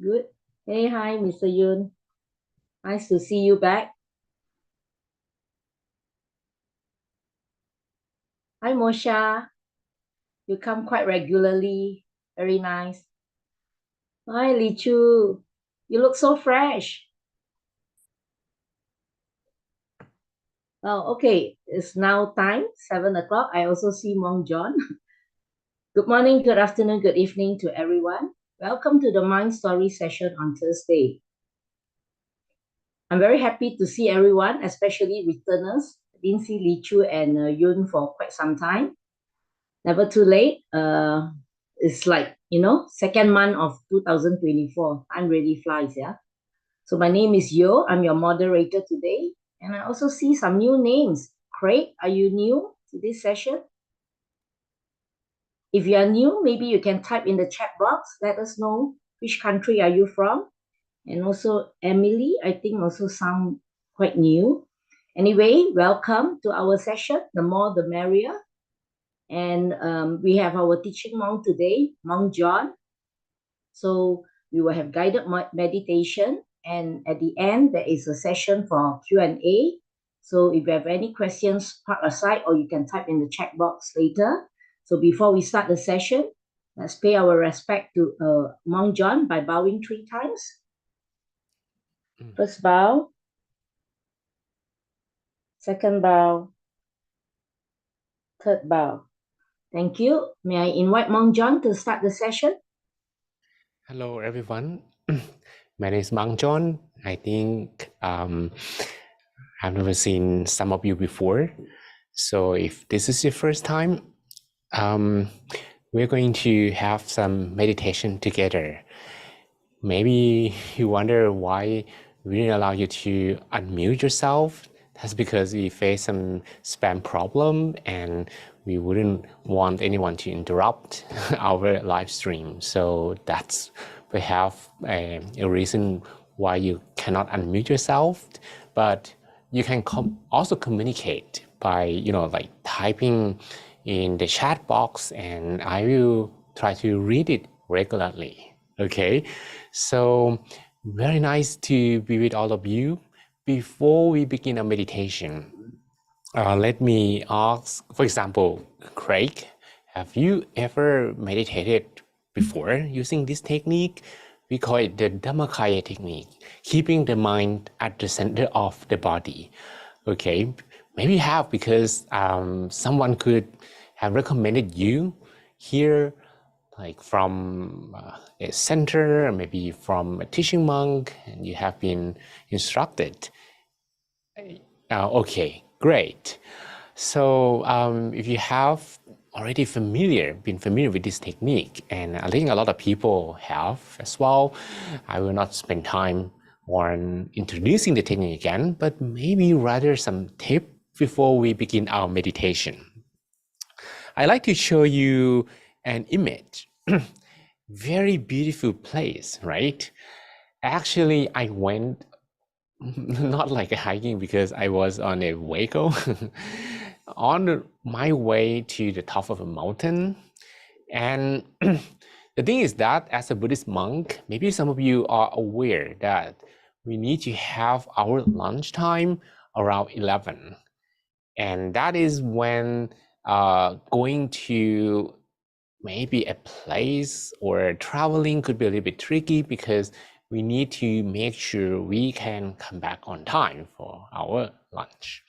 Good. Hey, hi, Mr. Yun. Nice to see you back. Hi, Mosha. You come quite regularly. Very nice. Hi, Li Chu. You look so fresh. Oh, okay. It's now time, 7 o'clock. I also see Mong John. Good morning, good afternoon, good evening to everyone. Welcome to the Mind Story session on Thursday. I'm very happy to see everyone, especially returners. Didn't see Li Chu and Yun for quite some time. Never too late. It's like, second month of 2024. Time really flies, yeah. So my name is Yo. I'm your moderator today. And I also see some new names. Craig, are you new to this session? If you are new, maybe you can type in the chat box. Let us know which country are you from. And also Emily, I think also sound quite new. Anyway, welcome to our session. The more, the merrier. And we have our teaching monk today, Monk John. So we will have guided meditation, and at the end there is a session for Q&A. So if you have any questions, park aside, or you can type in the chat box later. So before we start the session, let's pay our respect to Monk John by bowing 3 times. First bow, second bow, third bow. Thank you. May I invite Monk John to start the session? Hello, everyone. My name is Mang John. I think I've never seen some of you before. So if this is your first time, we're going to have some meditation together. Maybe you wonder why we didn't allow you to unmute yourself. That's because we face some spam problem and we wouldn't want anyone to interrupt our live stream. So that's perhaps a reason why you cannot unmute yourself. But you can also communicate by, like typing in the chat box, and I will try to read it regularly. Okay, so very nice to be with all of you. Before we begin our meditation, let me ask, for example, Craig, have you ever meditated before using this technique? We call it the Dhammakaya technique, keeping the mind at the center of the body. Okay, maybe you have because someone could have recommended you here, like from a center, or maybe from a teaching monk, and you have been instructed. Okay, great. So if you have already been familiar with this technique, and I think a lot of people have as well, I will not spend time on introducing the technique again, but maybe rather some tip before we begin our meditation. I like to show you an image. Very beautiful place, right? Actually, I went not like a hiking because I was on a vehicle on my way to the top of a mountain. And the thing is that as a Buddhist monk, maybe some of you are aware that we need to have our lunchtime around 11. And that is when going to maybe a place or traveling could be a little bit tricky because we need to make sure we can come back on time for our lunch.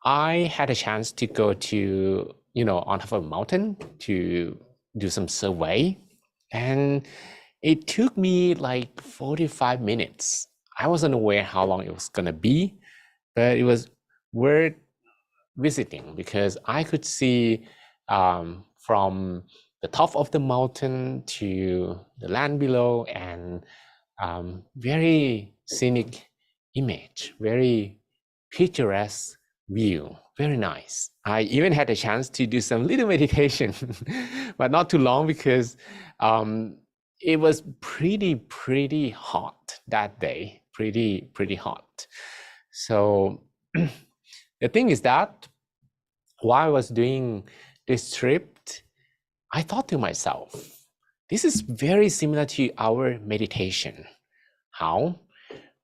I had a chance to go to, on top of a mountain to do some survey, and it took me like 45 minutes. I wasn't aware how long it was gonna be, but it was worth visiting because I could see from the top of the mountain to the land below, and very scenic image, very picturesque view, very nice. I even had a chance to do some little meditation, but not too long because it was pretty hot that day, pretty hot. So the thing is that while I was doing this trip, I thought to myself, This is very similar to our meditation. How?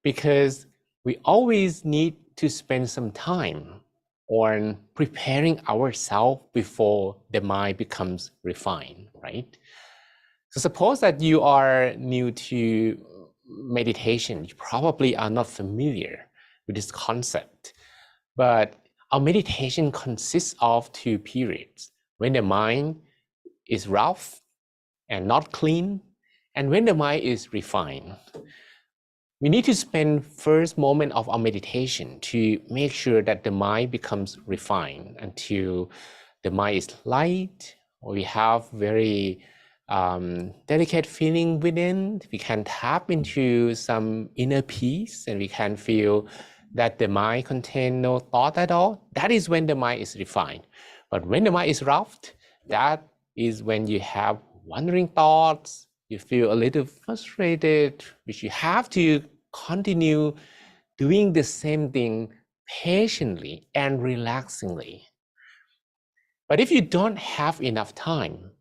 Because we always need to spend some time on preparing ourselves before the mind becomes refined, right? So suppose that you are new to meditation, you probably are not familiar with this concept, but our meditation consists of 2 periods: when the mind is rough and not clean, and when the mind is refined. We need to spend first moment of our meditation to make sure that the mind becomes refined until the mind is light, or we have very delicate feeling within. We can tap into some inner peace, and we can feel that the mind contains no thought at all. That is when the mind is refined. But when the mind is roughed, that is when you have wandering thoughts, you feel a little frustrated, which you have to continue doing the same thing patiently and relaxingly. But if you don't have enough time,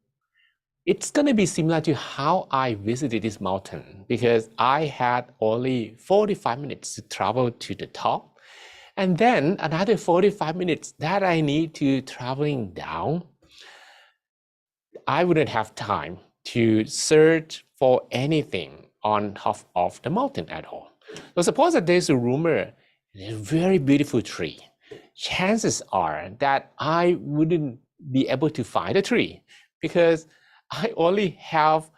it's going to be similar to how I visited this mountain, because I had only 45 minutes to travel to the top, and then another 45 minutes that I need to traveling down. I wouldn't have time to search for anything on top of the mountain at all. So suppose that there's a rumor, a very beautiful tree. Chances are that I wouldn't be able to find a tree, because I only have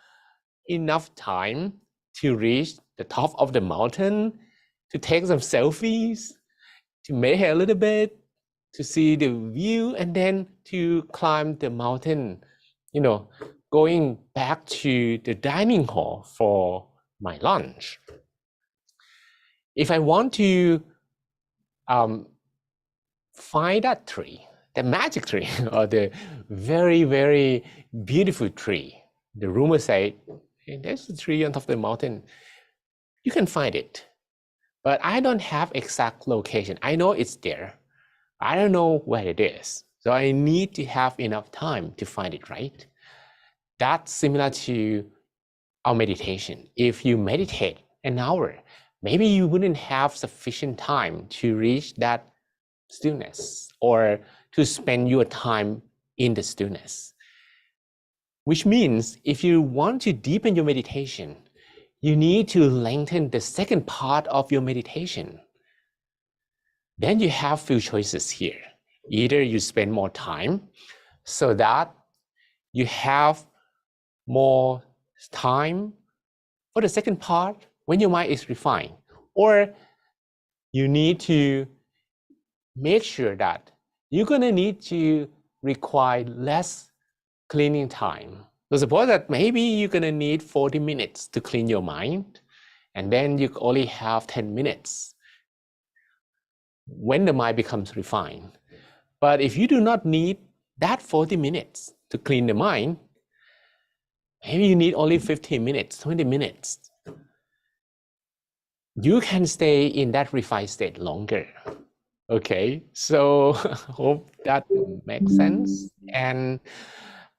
enough time to reach the top of the mountain, to take some selfies, to meditate a little bit, to see the view, and then to climb the mountain, going back to the dining hall for my lunch. If I want to find that tree, the magic tree, or the very, very beautiful tree, the rumor say, hey, there's a tree on top of the mountain, you can find it. But I don't have exact location. I know it's there. I don't know where it is. So I need to have enough time to find it, right? That's similar to our meditation. If you meditate an hour, maybe you wouldn't have sufficient time to reach that stillness or to spend your time in the stillness. Which means if you want to deepen your meditation, you need to lengthen the second part of your meditation. Then you have few choices here. Either you spend more time so that you have more time for the second part when your mind is refined, or you need to make sure that you're going to need to require less cleaning time. So suppose that maybe you're going to need 40 minutes to clean your mind, and then you only have 10 minutes when the mind becomes refined. But if you do not need that 40 minutes to clean the mind, maybe you need only 15 minutes, 20 minutes. You can stay in that refined state longer. Okay, so hope that makes sense. And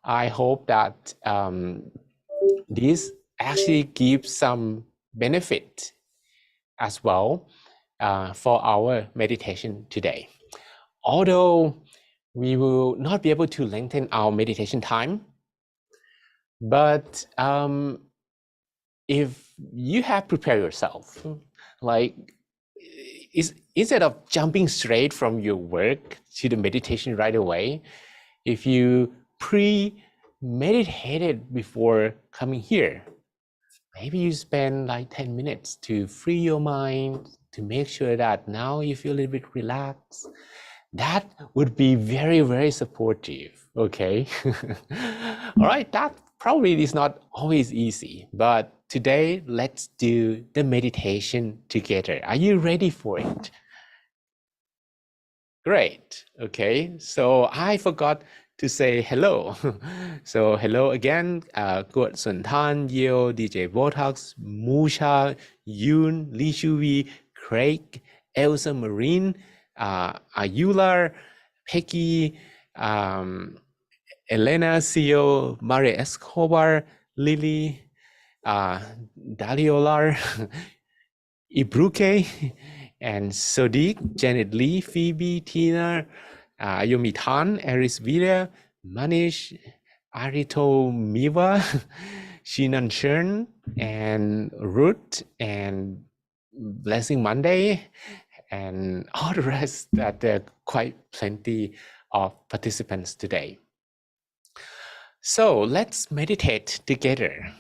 I hope that this actually gives some benefit as well for our meditation today. Although we will not be able to lengthen our meditation time, but if you have prepared yourself, like instead of jumping straight from your work to the meditation right away, if you pre-meditated before coming here, maybe you spend like 10 minutes to free your mind, to make sure that now you feel a little bit relaxed. That would be very, very supportive, okay? All right, that probably is not always easy, but today let's do the meditation together. Are you ready for it? Great, okay, so I forgot to say hello. So hello again, Good Sun Tan, Yeo, DJ Botox, Musha, Yoon, Lee Shuvi, Craig, Elsa Marine, Ayula, Peggy, Elena, CEO, Maria Escobar, Lily, Daliolar, Ibruke, and Sodiq, Janet Lee, Phoebe, Tina, Yomi Tan, Eris Vida, Manish, Arito Miwa, Shinan Chern, and Ruth, and Blessing Monday, and all the rest that there are quite plenty of participants today. So let's meditate together.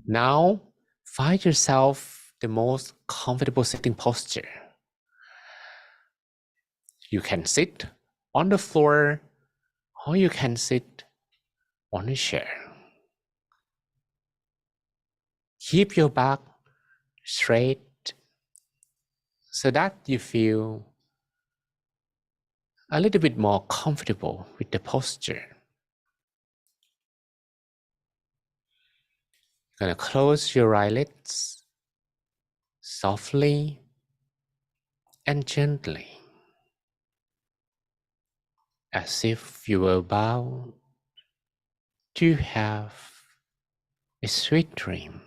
Now, find yourself the most comfortable sitting posture. You can sit on the floor or you can sit on a chair. Keep your back straight so that you feel a little bit more comfortable with the posture. You're going to close your eyelids softly and gently, as if you were about to have a sweet dream.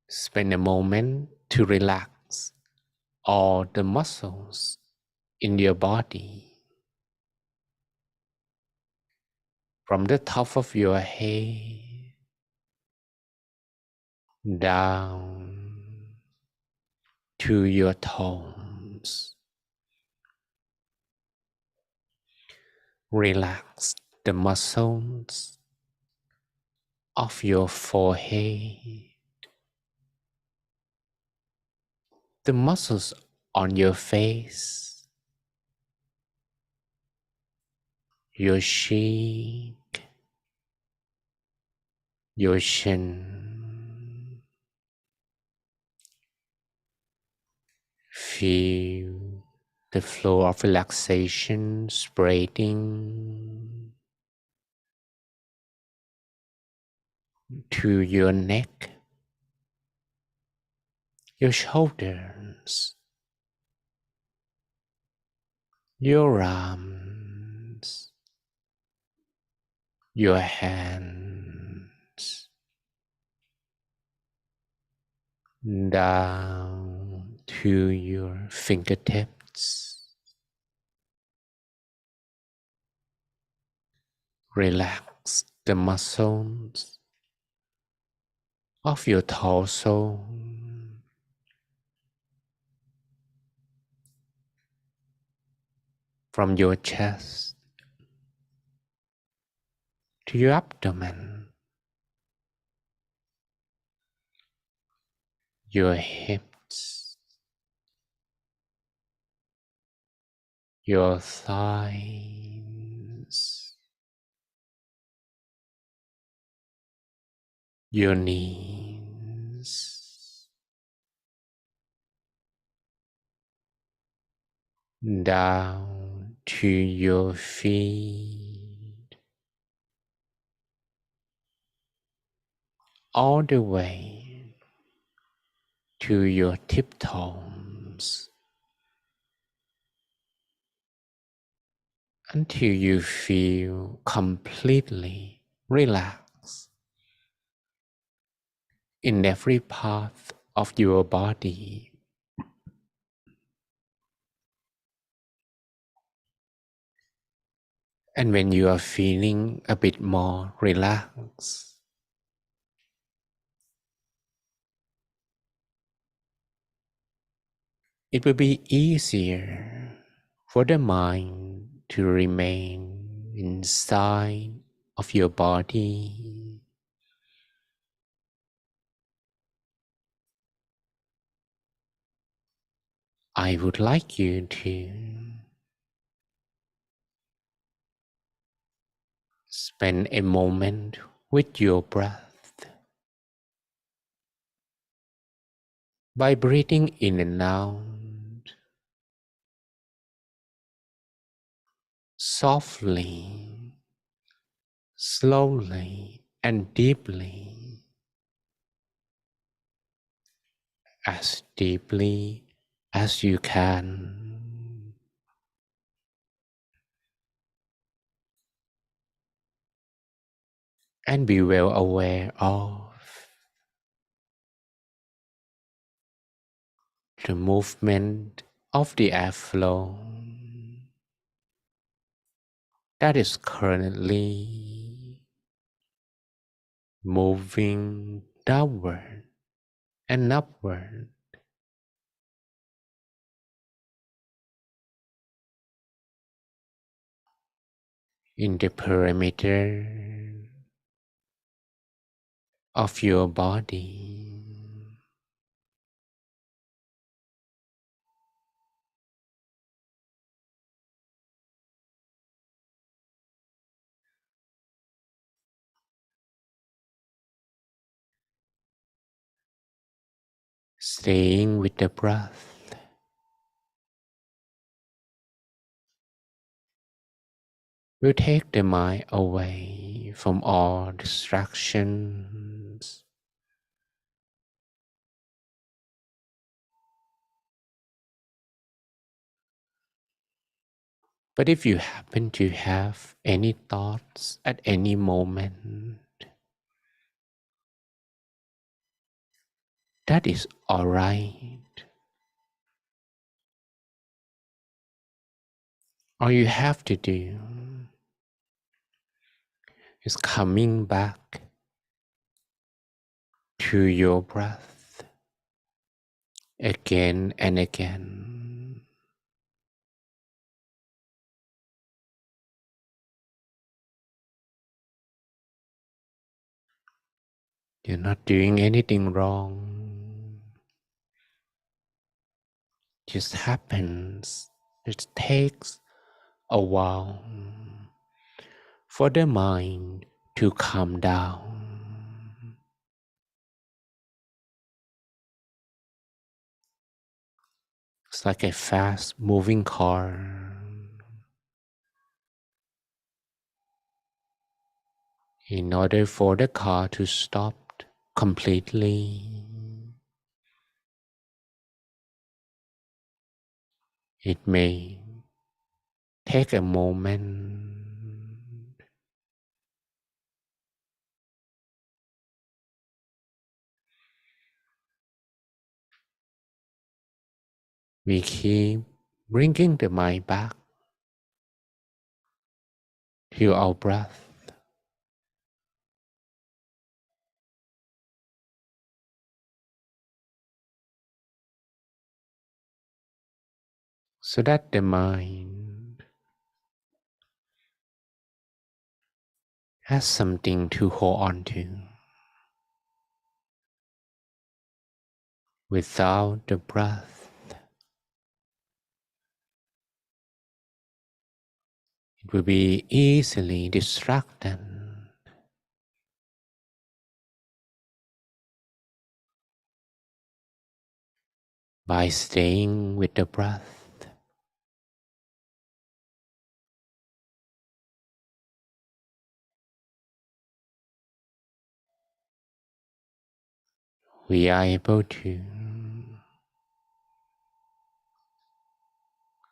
Spend a moment to relax all the muscles in your body, from the top of your head down to your toes. Relax the muscles of your forehead, the muscles on your face, your cheek, your chin. Feel the flow of relaxation spreading to your neck, your shoulders, your arms, your hands, down to your fingertips. Relax the muscles of your torso, from your chest to your abdomen, your hips, your thighs, your knees, down to your feet, all the way to your tiptoes, until you feel completely relaxed in every part of your body. And when you are feeling a bit more relaxed, it will be easier for the mind to remain inside of your body. I would like you to spend a moment with your breath by breathing in and out softly, slowly, and deeply, as deeply as you can. and be well aware of the movement of the airflow that is currently moving downward and upward in the perimeter of your body. Staying with the breath will take the mind away from all distractions. But if you happen to have any thoughts at any moment, that is alright. All you have to do is coming back to your breath again and again. You're not doing anything wrong. Just happens. It takes a while for the mind to calm down. It's like a fast moving car. In order for the car to stop completely, it may take a moment. We keep bringing the mind back to our breath so that the mind has something to hold on to. Without the breath, it will be easily distracted. By staying with the breath, we are able to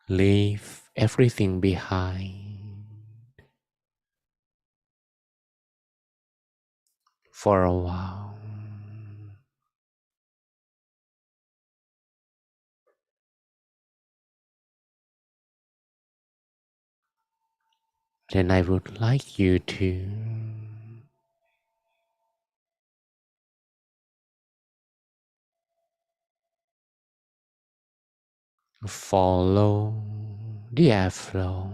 leave everything behind for a while. Then I would like you to follow the airflow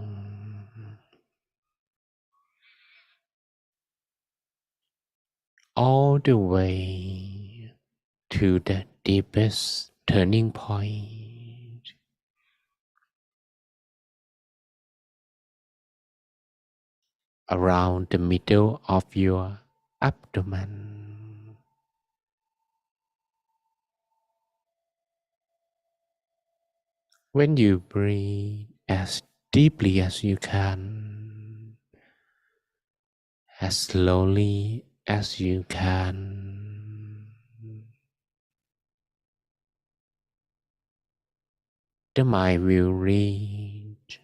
all the way to the deepest turning point around the middle of your abdomen. When you breathe as deeply as you can, as slowly as you can, the mind will reach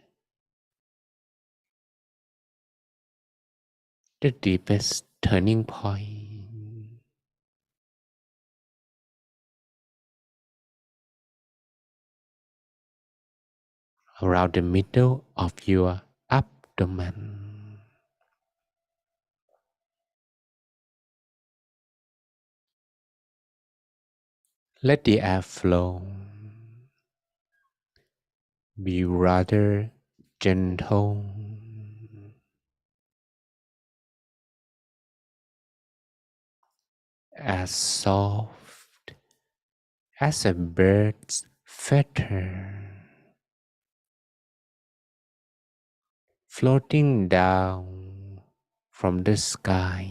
the deepest turning point around the middle of your abdomen. Let the air flow. Be rather gentle, as soft as a bird's feather, floating down from the sky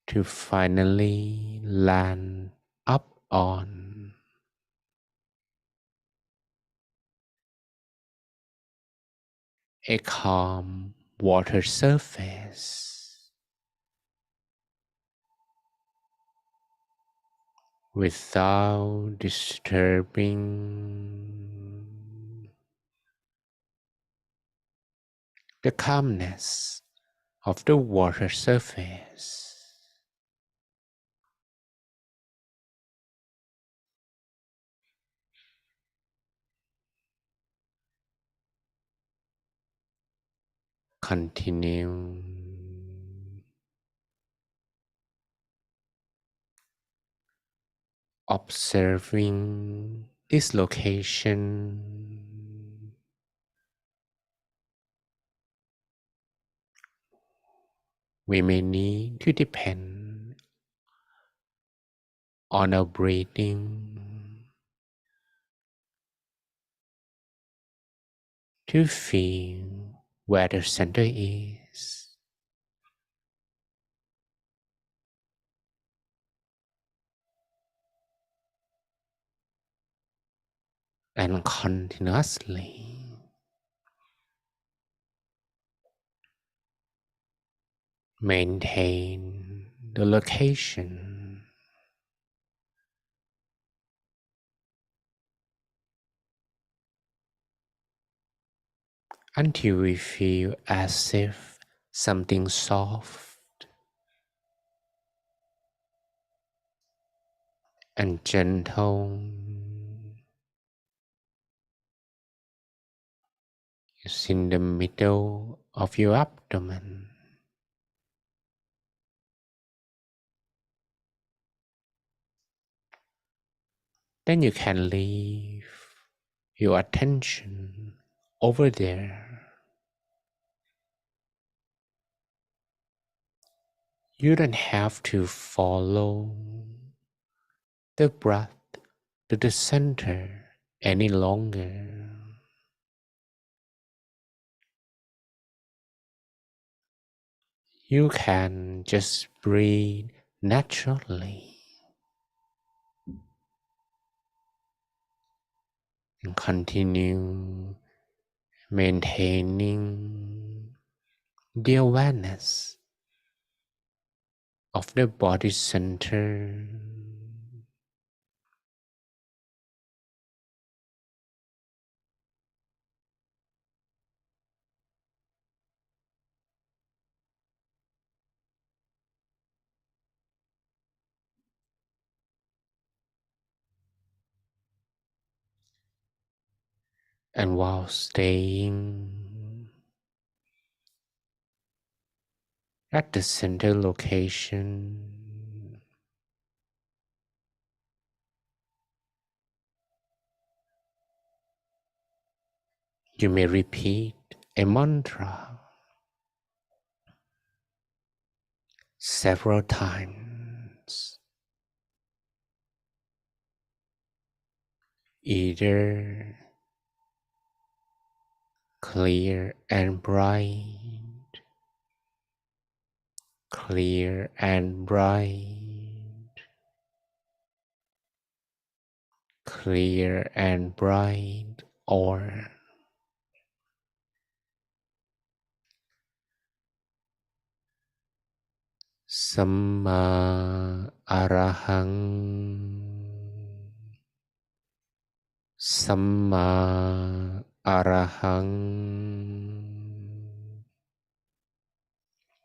to finally land up on a calm water surface without disturbing the calmness of the water surface. Continue observing this location. We may need to depend on our breathing to feel where the center is. And continuously maintain the location until we feel as if something soft and gentle is in the middle of your abdomen. Then you can leave your attention over there. You don't have to follow the breath to the center any longer. You can just breathe naturally and continue maintaining the awareness of the body center. And while staying at the center location, you may repeat a mantra several times, either clear and bright, clear and bright, clear and bright, or Samma Arahang, Samma Arahang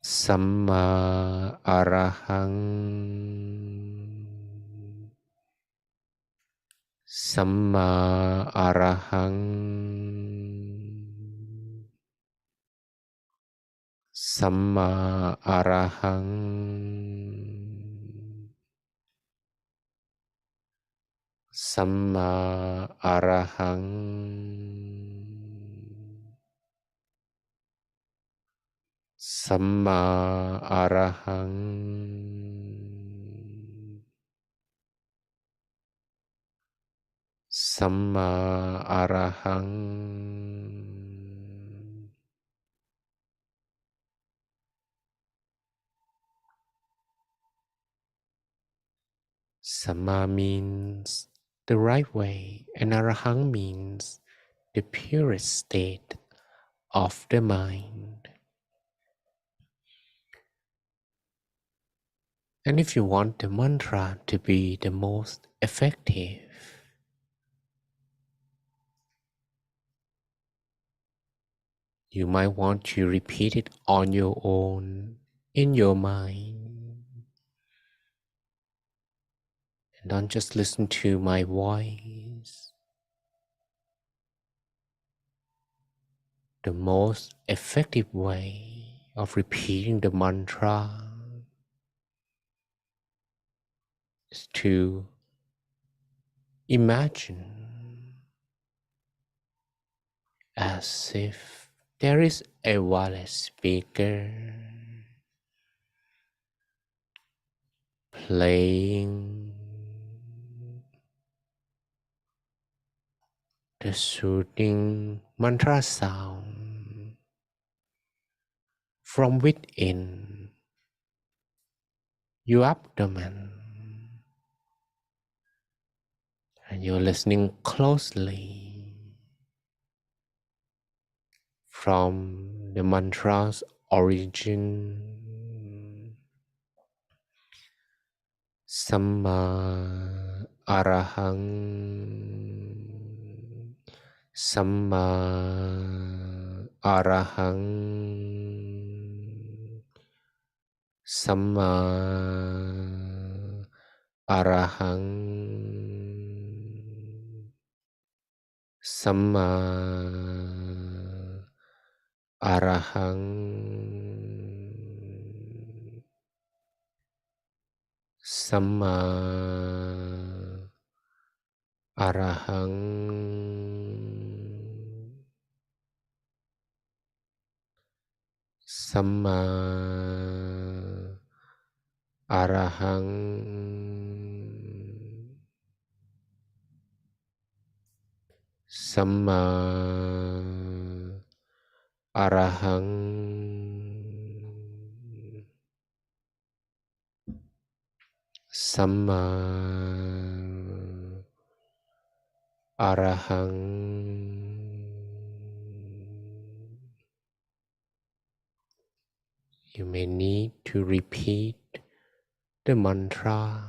Samma Arahang Samma Arahang Samma Arahang Samma Arahang Samma Arahang Samma Arahang Samma means the right way, and Arahang means the purest state of the mind. And if you want the mantra to be the most effective, you might want to repeat it on your own in your mind. And don't just listen to my voice. The most effective way of repeating the mantra is to imagine as if there is a wireless speaker playing the soothing mantra sound from within your abdomen, and you're listening closely from the mantra's origin. Samma Arahang Samma Arahang Samma Arahang Samma Arahang Samma Arahang Samma Arahang Samma Arahang Samma Arahang. You may need to repeat the mantra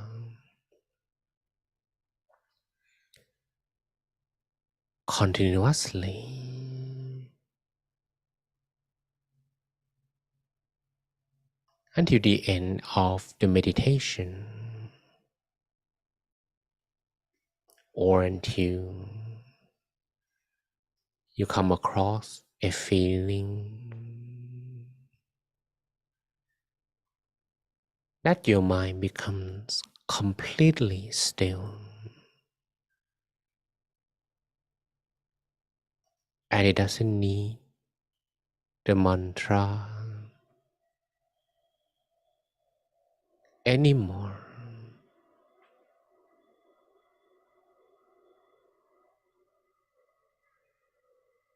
continuously until the end of the meditation, or until you come across a feeling that your mind becomes completely still and it doesn't need the mantra anymore.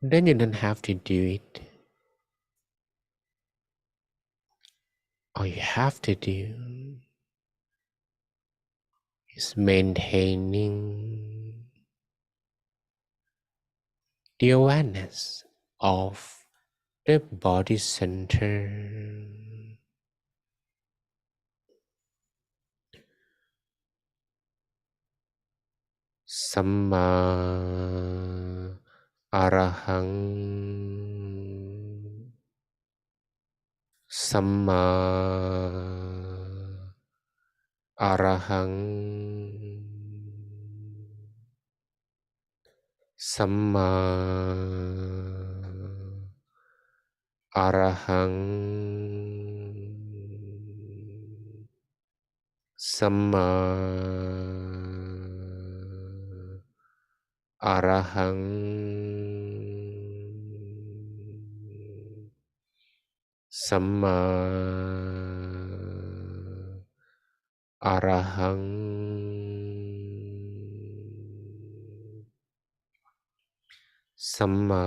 Then you don't have to do it. All you have to do is maintaining the awareness of the body center, Samma Arahang Samma Arahang Samma Arahang Samma Arahang Samma Arahang Samma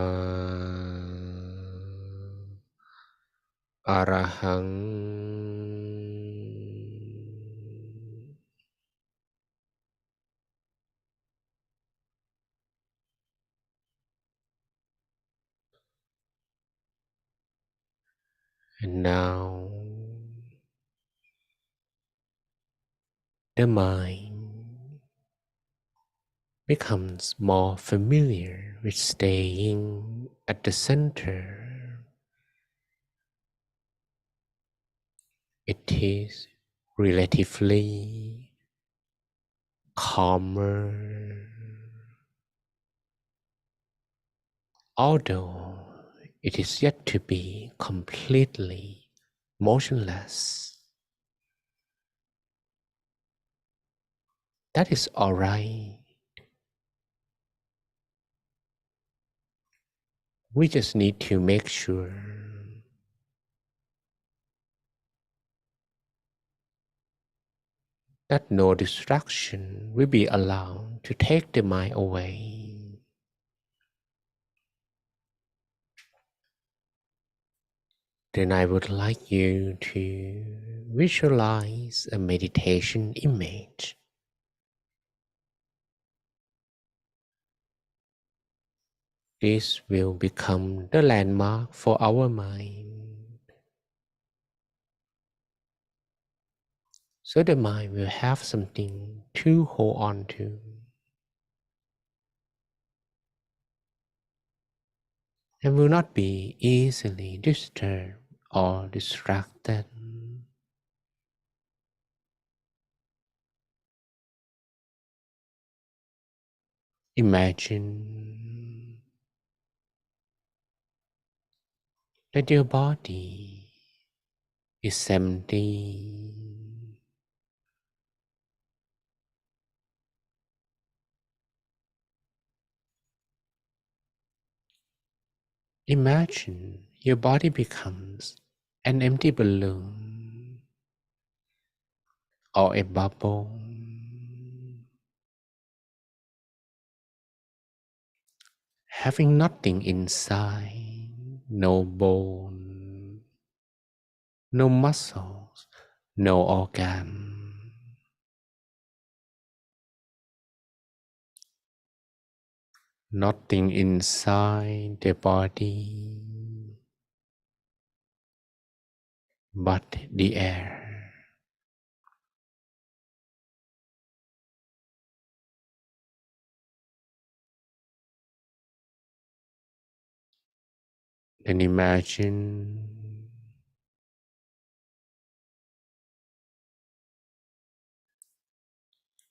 Arahang And now the mind becomes more familiar with staying at the center. It is relatively calmer, although it is yet to be completely motionless. That is all right. We just need to make sure that no distraction will be allowed to take the mind away. Then I would like you to visualize a meditation image. This will become the landmark for our mind. So the mind will have something to hold on to. And will not be easily disturbed or distracted. Imagine that your body is empty. Imagine your body becomes an empty balloon or a bubble, having nothing inside, no bone, no muscles, no organ. Nothing inside the body but the air. Then imagine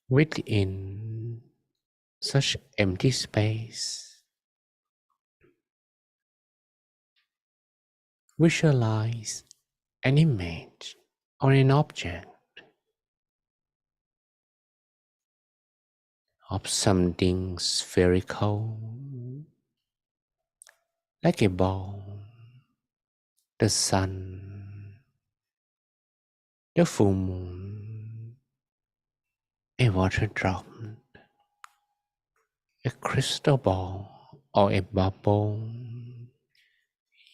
within such empty space, visualize an image or an object of something spherical, like a ball, the sun, the full moon, a water drop, a crystal ball, or a bubble.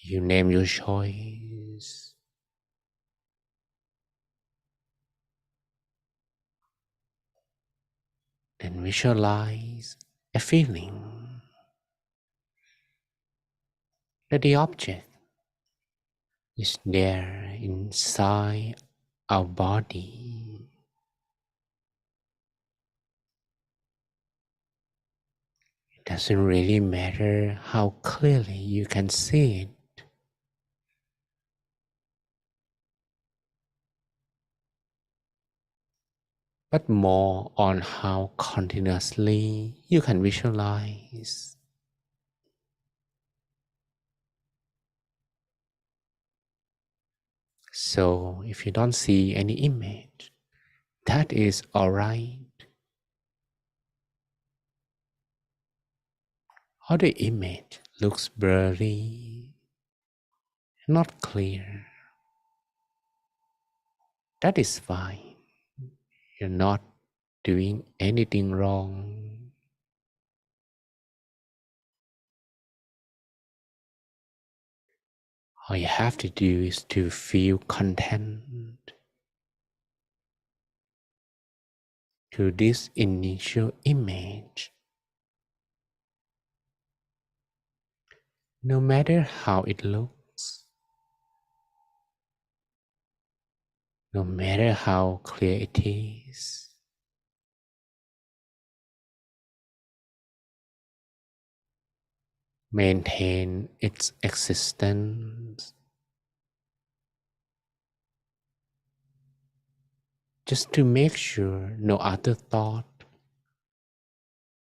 You name your choice. Then visualize a feeling that the object is there inside our body. doesn't really matter how clearly you can see it, but more on how continuously you can visualize. So if you don't see any image, that is alright. Or the image looks blurry, not clear. That is fine. You're not doing anything wrong. All you have to do is to feel content to this initial image, no matter how it looks, no matter how clear it is. Maintain its existence just to make sure no other thought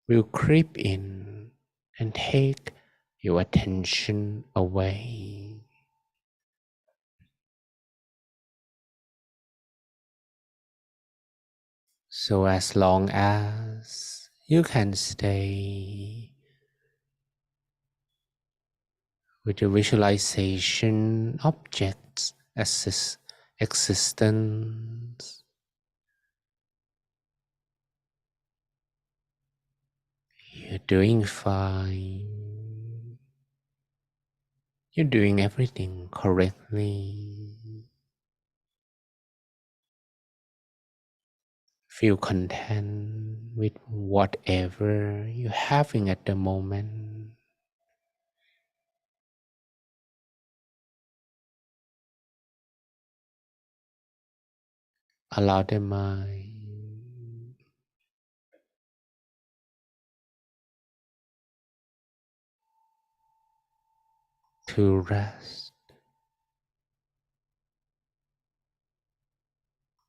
will creep in and take your attention away. So as long as you can stay with the visualization objects as existence, you're doing fine. You're doing everything correctly. Feel content with whatever you're having at the moment. Allow the mind to rest,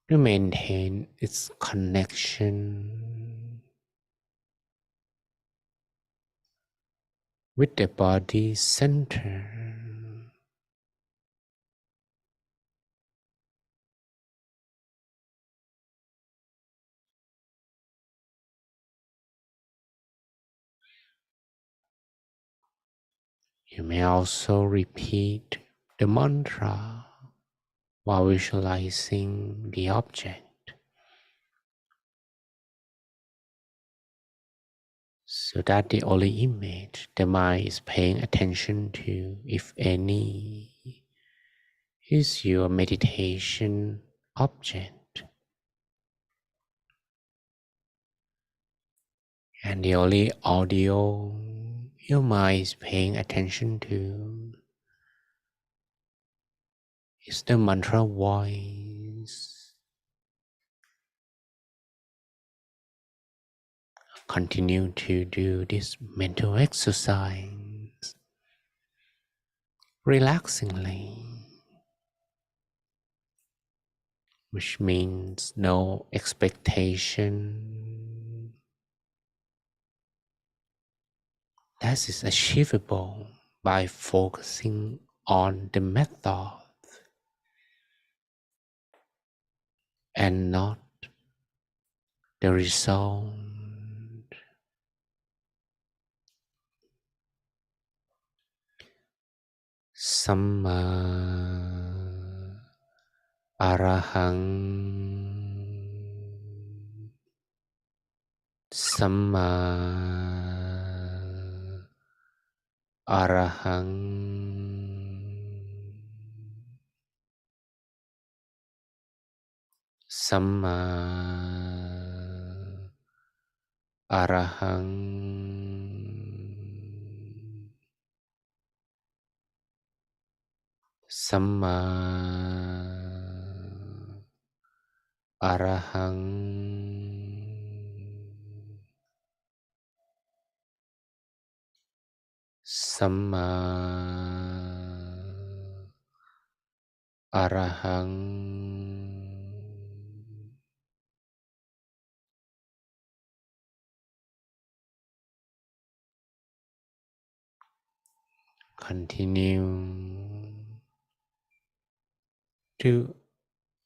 to maintain its connection with the body center. You may also repeat the mantra while visualizing the object, so that the only image the mind is paying attention to, if any, is your meditation object. And the only audio your mind is paying attention to is the mantra voice. Continue to do this mental exercise relaxingly, which means no expectation. That is achievable by focusing on the method and not the result. Samma Arahang Samma Arahang Samma Arahang Samma Arahang Samma Arahang. Continue to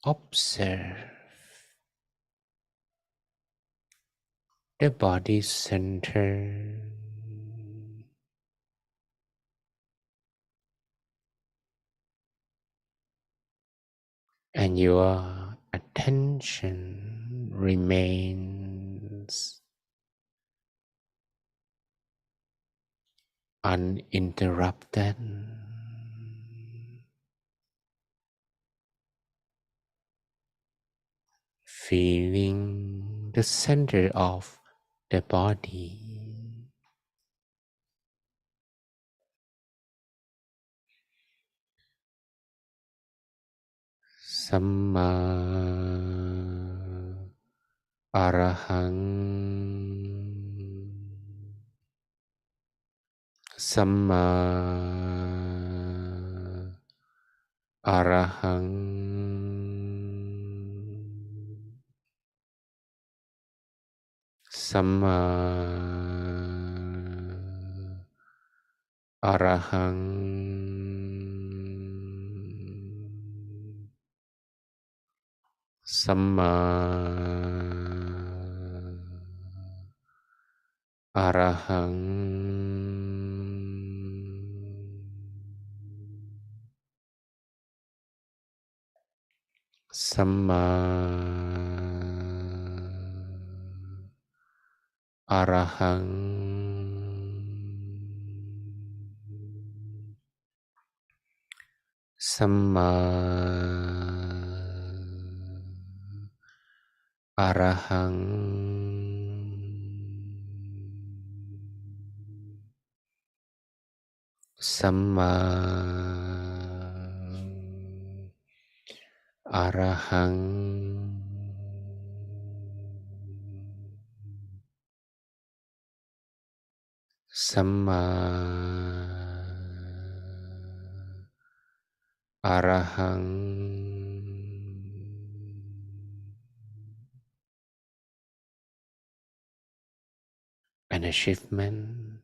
observe the body center and your attention remains uninterrupted, feeling the center of the body. Samma Arahang. Samma Arahang. Samma Arahang. Samma Arahang. Samma Arahang. Samma Arahang. Samma Arahang. Samma Arahang. An achievement,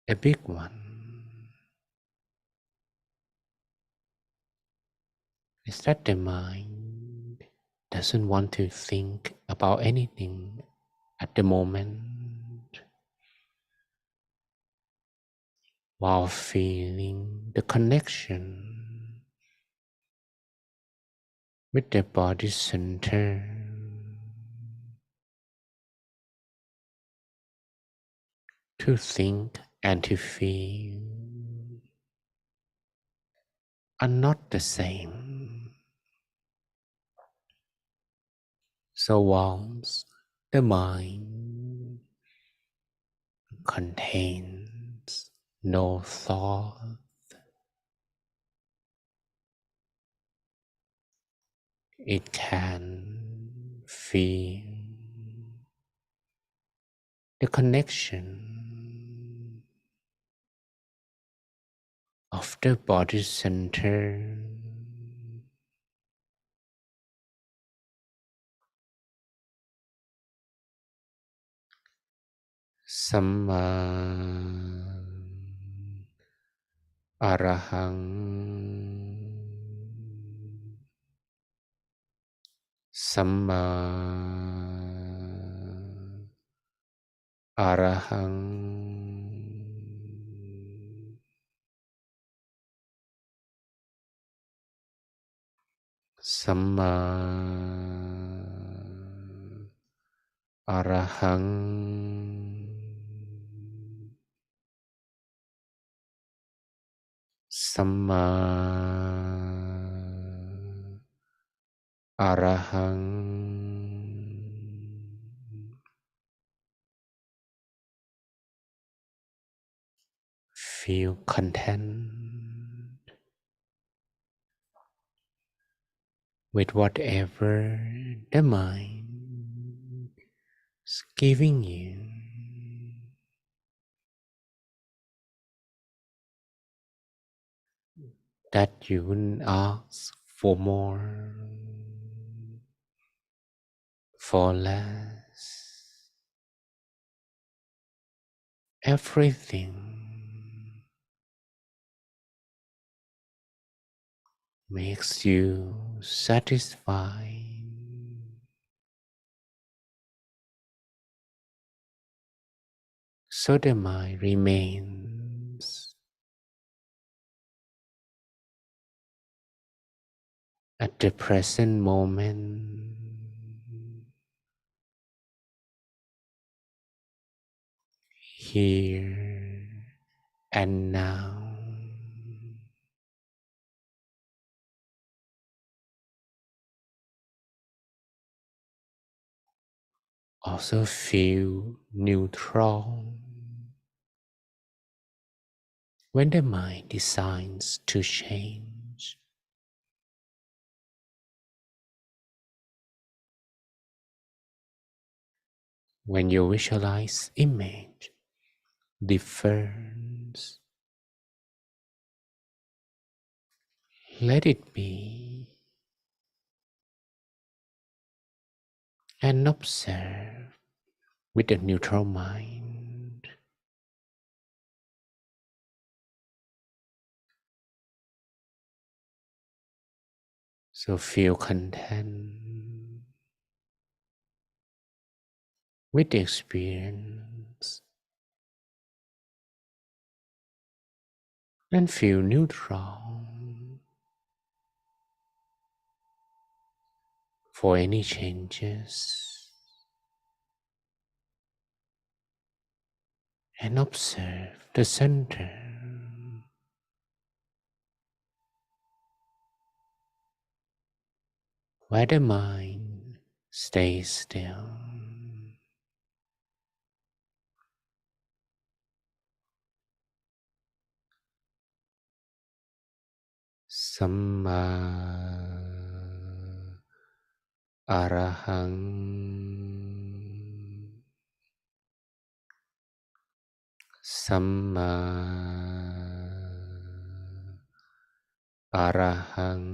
a big one, is that the mind doesn't want to think about anything at the moment while feeling the connection with the body center. To think and to feel are not the same. So once the mind contains no thought, it can feel the connection of the body center Samma Arahang. Samma Arahang. Samma Arahang. Samma Arahang. Feel content with whatever the mind is giving you. that you wouldn't ask for more, for less. Everything makes you satisfied. So the mind remains at the present moment, here and now. Also feel neutral when the mind decides to change. When you visualize image difference, let it be and observe with a neutral mind. So feel content with the experience and feel neutral for any changes, and observe the center where the mind stays still. Samma Arahang, Samma Arahang,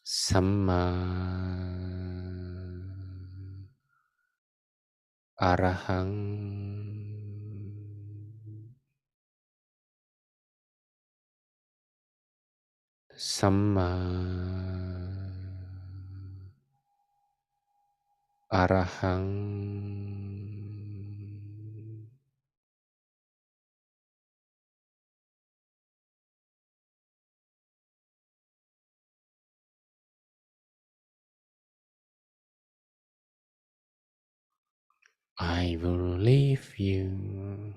Samma Arahang, Samma Arahang. I will leave you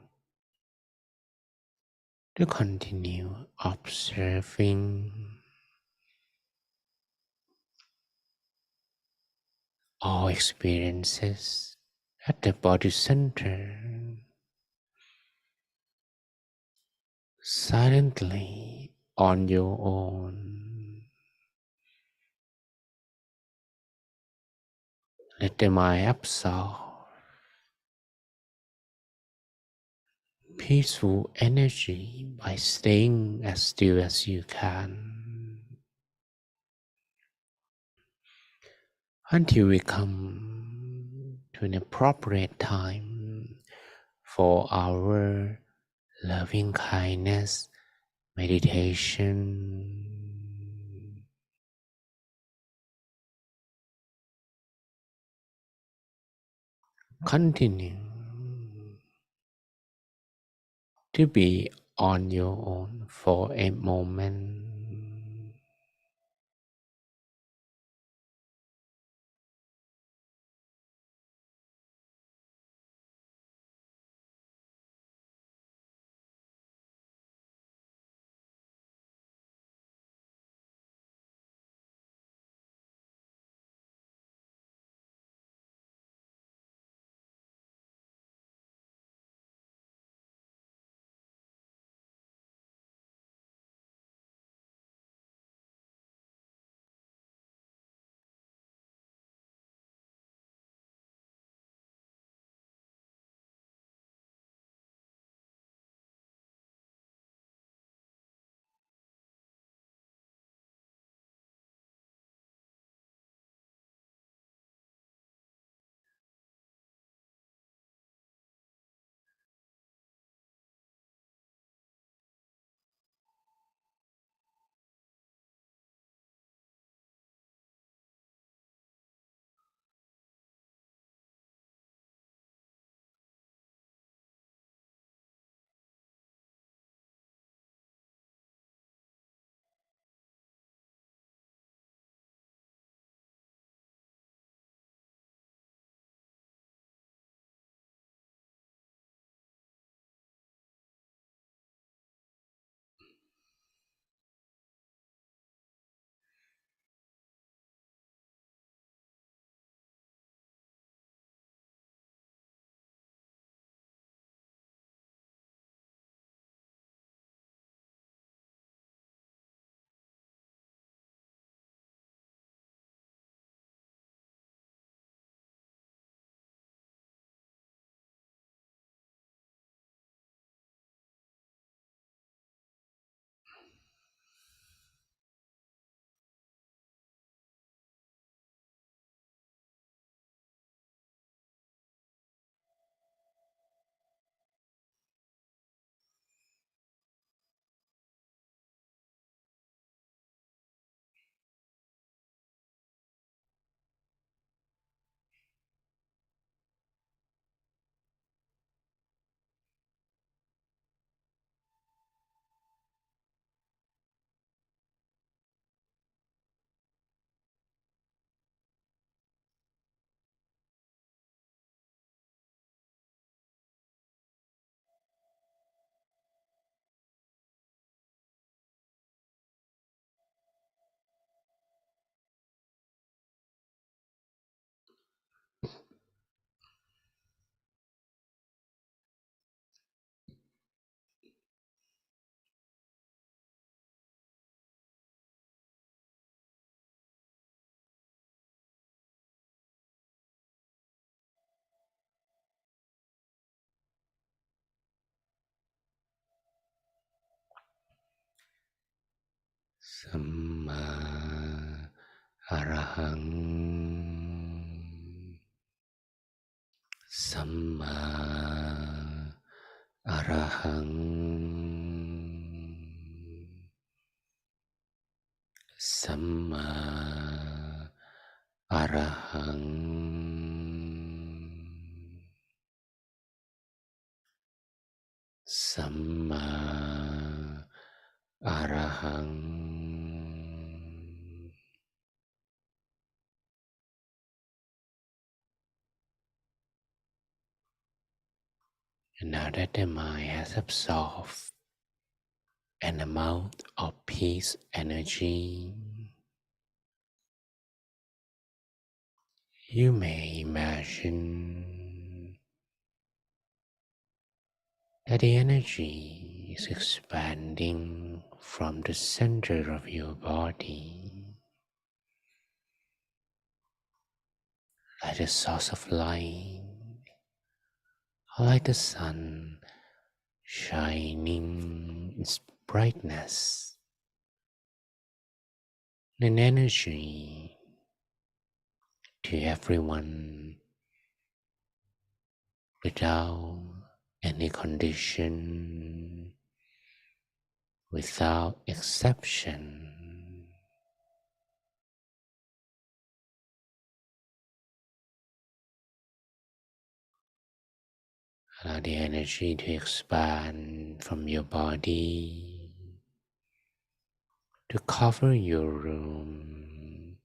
to continue observing all experiences at the body center, silently on your own. Let the mind absorb peaceful energy by staying as still as you can until we come to an appropriate time for our loving kindness meditation. Continue to be on your own for a moment. สัมมาอะระหังสัมมาอะระหังสัมมาอะระหังสัมมาอะระหัง And now that the mind has absorbed an amount of peace energy, you may imagine that the energy is expanding from the center of your body like a source of light, like the sun shining its brightness, and energy to everyone without any condition, without exception. Allow the energy to expand from your body to cover your room,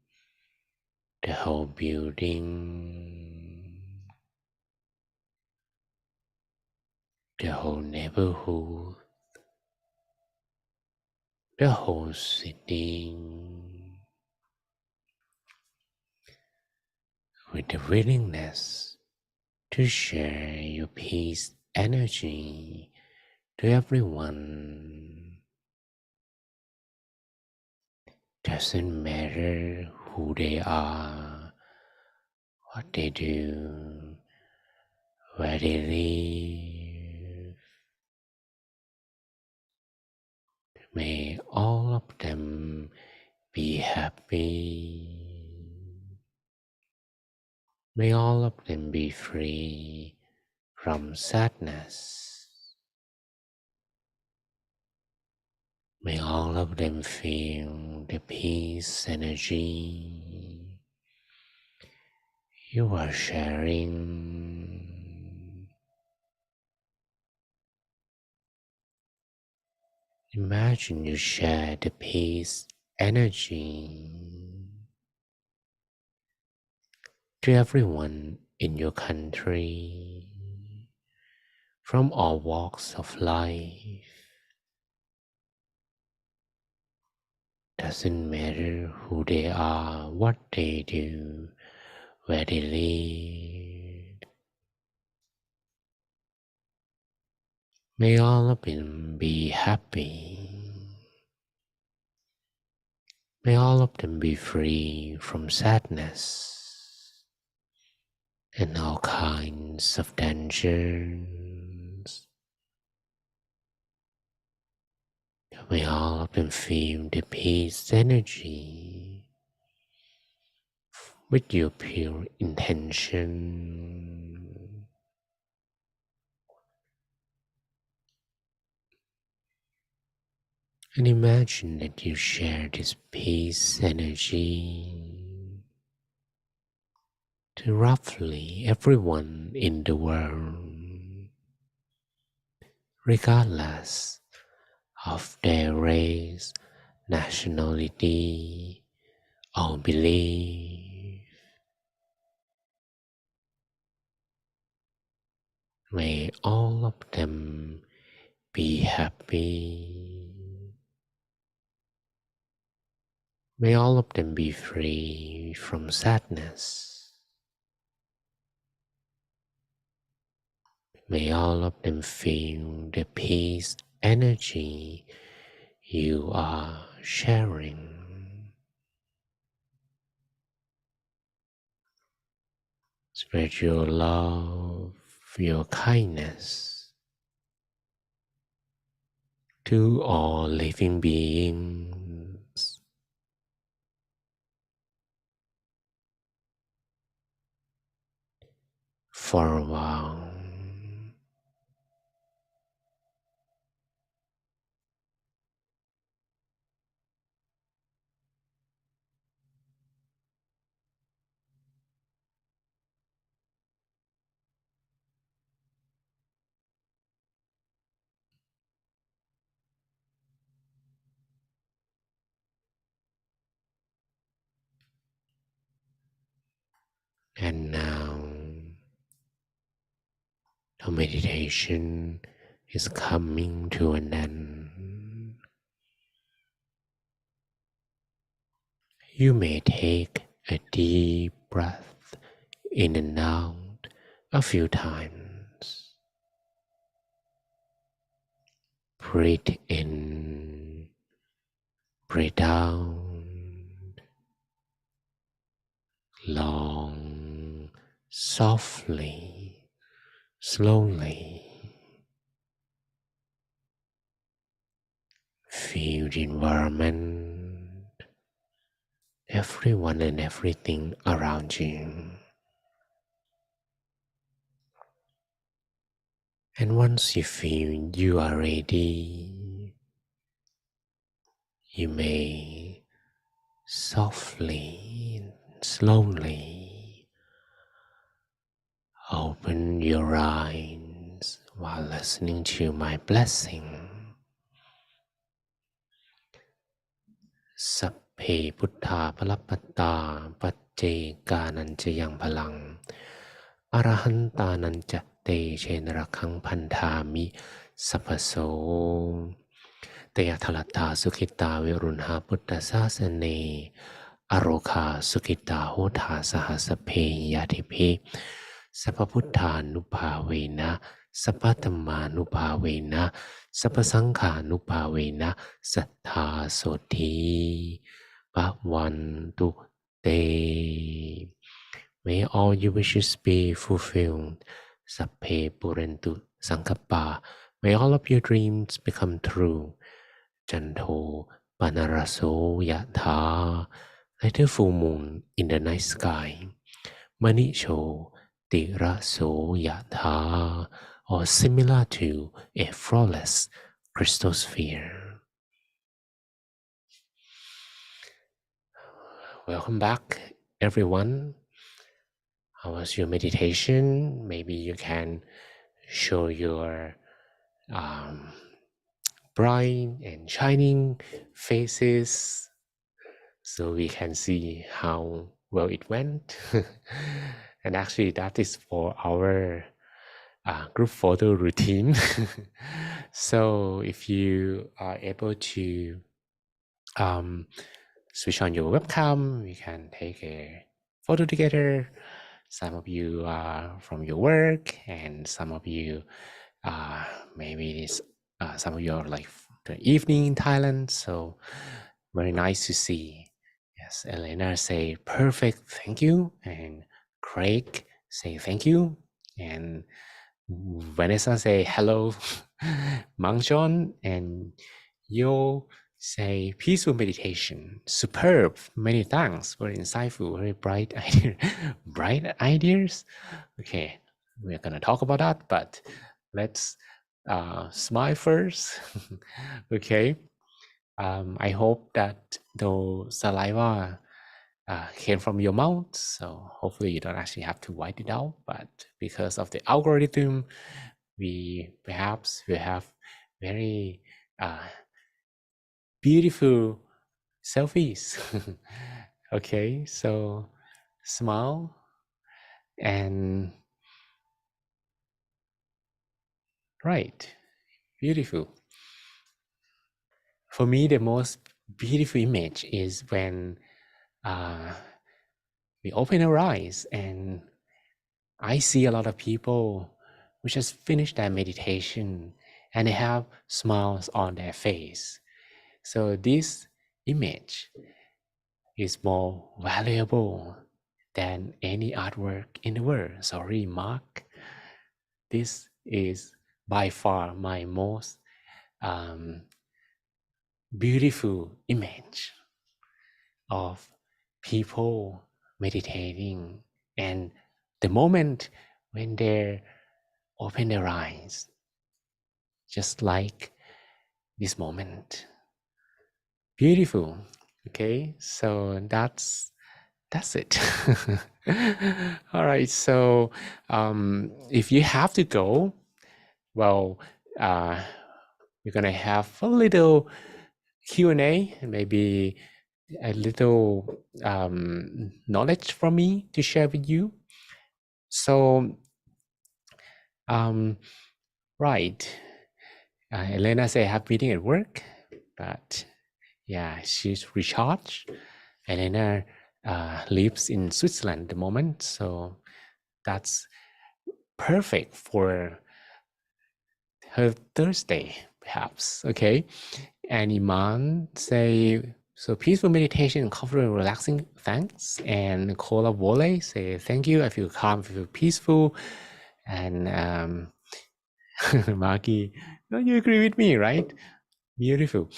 the whole building, the whole neighborhood, the whole city, with the willingness to share your peace energy to everyone. Doesn't matter who they are, what they do, where they live. May all of them be happy. May all of them be free from sadness. May all of them feel the peace energy you are sharing. Imagine you share the peace energy to everyone in your country from all walks of life. Doesn't matter who they are, what they do, where they live. May all of them be happy. May all of them be free from sadness and all kinds of dangers. May all of them feel the peace energy with your pure intention. And imagine that you share this peace energy to roughly everyone in the world, regardless of their race, nationality, or belief. May all of them be happy. May all of them be free from sadness. May all of them feel the peace energy you are sharing. Spread your love, your kindness to all living beings. for a while. And now the meditation is coming to an end. You may take a deep breath in and out a few times. Breathe in, breathe out, long, softly, slowly. Feel the environment, everyone and everything around you. And once you feel you are ready, you may softly and slowly open your eyes while listening to my blessing. Sapphe Buddha Palappata Pacce Yang Palang Arahanta Te Chenrakang Pantami Sappaso Teyathalata Sukhita Virunha Buddha Sasane Aroka Sukhita Hota Sahasaphe Yatiphe Sappaputthanupavena Sappathammanupavena Sappasanghanupavena Sattha Soti Bhavantu Te. May all your wishes be fulfilled. Sapphe Purentu Sankappa. May all of your dreams become true. Janto Panaraso Yatha. Like the full moon in the night sky. Manicho Tiraso Yatha. Or similar to a flawless crystal sphere. Welcome back, everyone. How was your meditation? Maybe you can show your bright and shining faces so we can see how well it went. And actually, that is for our group photo routine. So if you are able to switch on your webcam, we can take a photo together. Some of you are from your work, and some of you maybe some of you are like the evening in Thailand. So very nice to see. Yes, Elena say perfect, thank you, and Craig say thank you, and Vanessa say hello, Mangjon and Yo say peaceful meditation, superb, many thanks, very insightful, very bright idea, bright ideas. Okay, we're gonna talk about that, but let's smile first. Okay, I hope that the saliva came from your mouth, so hopefully you don't actually have to wipe it out, but because of the algorithm, we perhaps will have very beautiful selfies. Okay, so smile and right, beautiful. For me, the most beautiful image is when we open our eyes and I see a lot of people who just finished their meditation and they have smiles on their face. So this image is more valuable than any artwork in the world. Sorry, Mark. This is by far my most beautiful image of people meditating. And the moment when they open their eyes, just like this moment. Beautiful. Okay, so that's it. All right, so if you have to go, well, we're gonna have a little Q&A and maybe a little knowledge from me to share with you. So right, Elena say I have meeting at work, but yeah, she's recharged. Elena lives in Switzerland at the moment, so that's perfect for her Thursday, perhaps. Okay. And Iman say, so peaceful meditation and comfortable and relaxing, thanks. And Nicola Wole say, thank you, I feel calm, I feel peaceful. And Maki, no, you agree with me, right? Beautiful.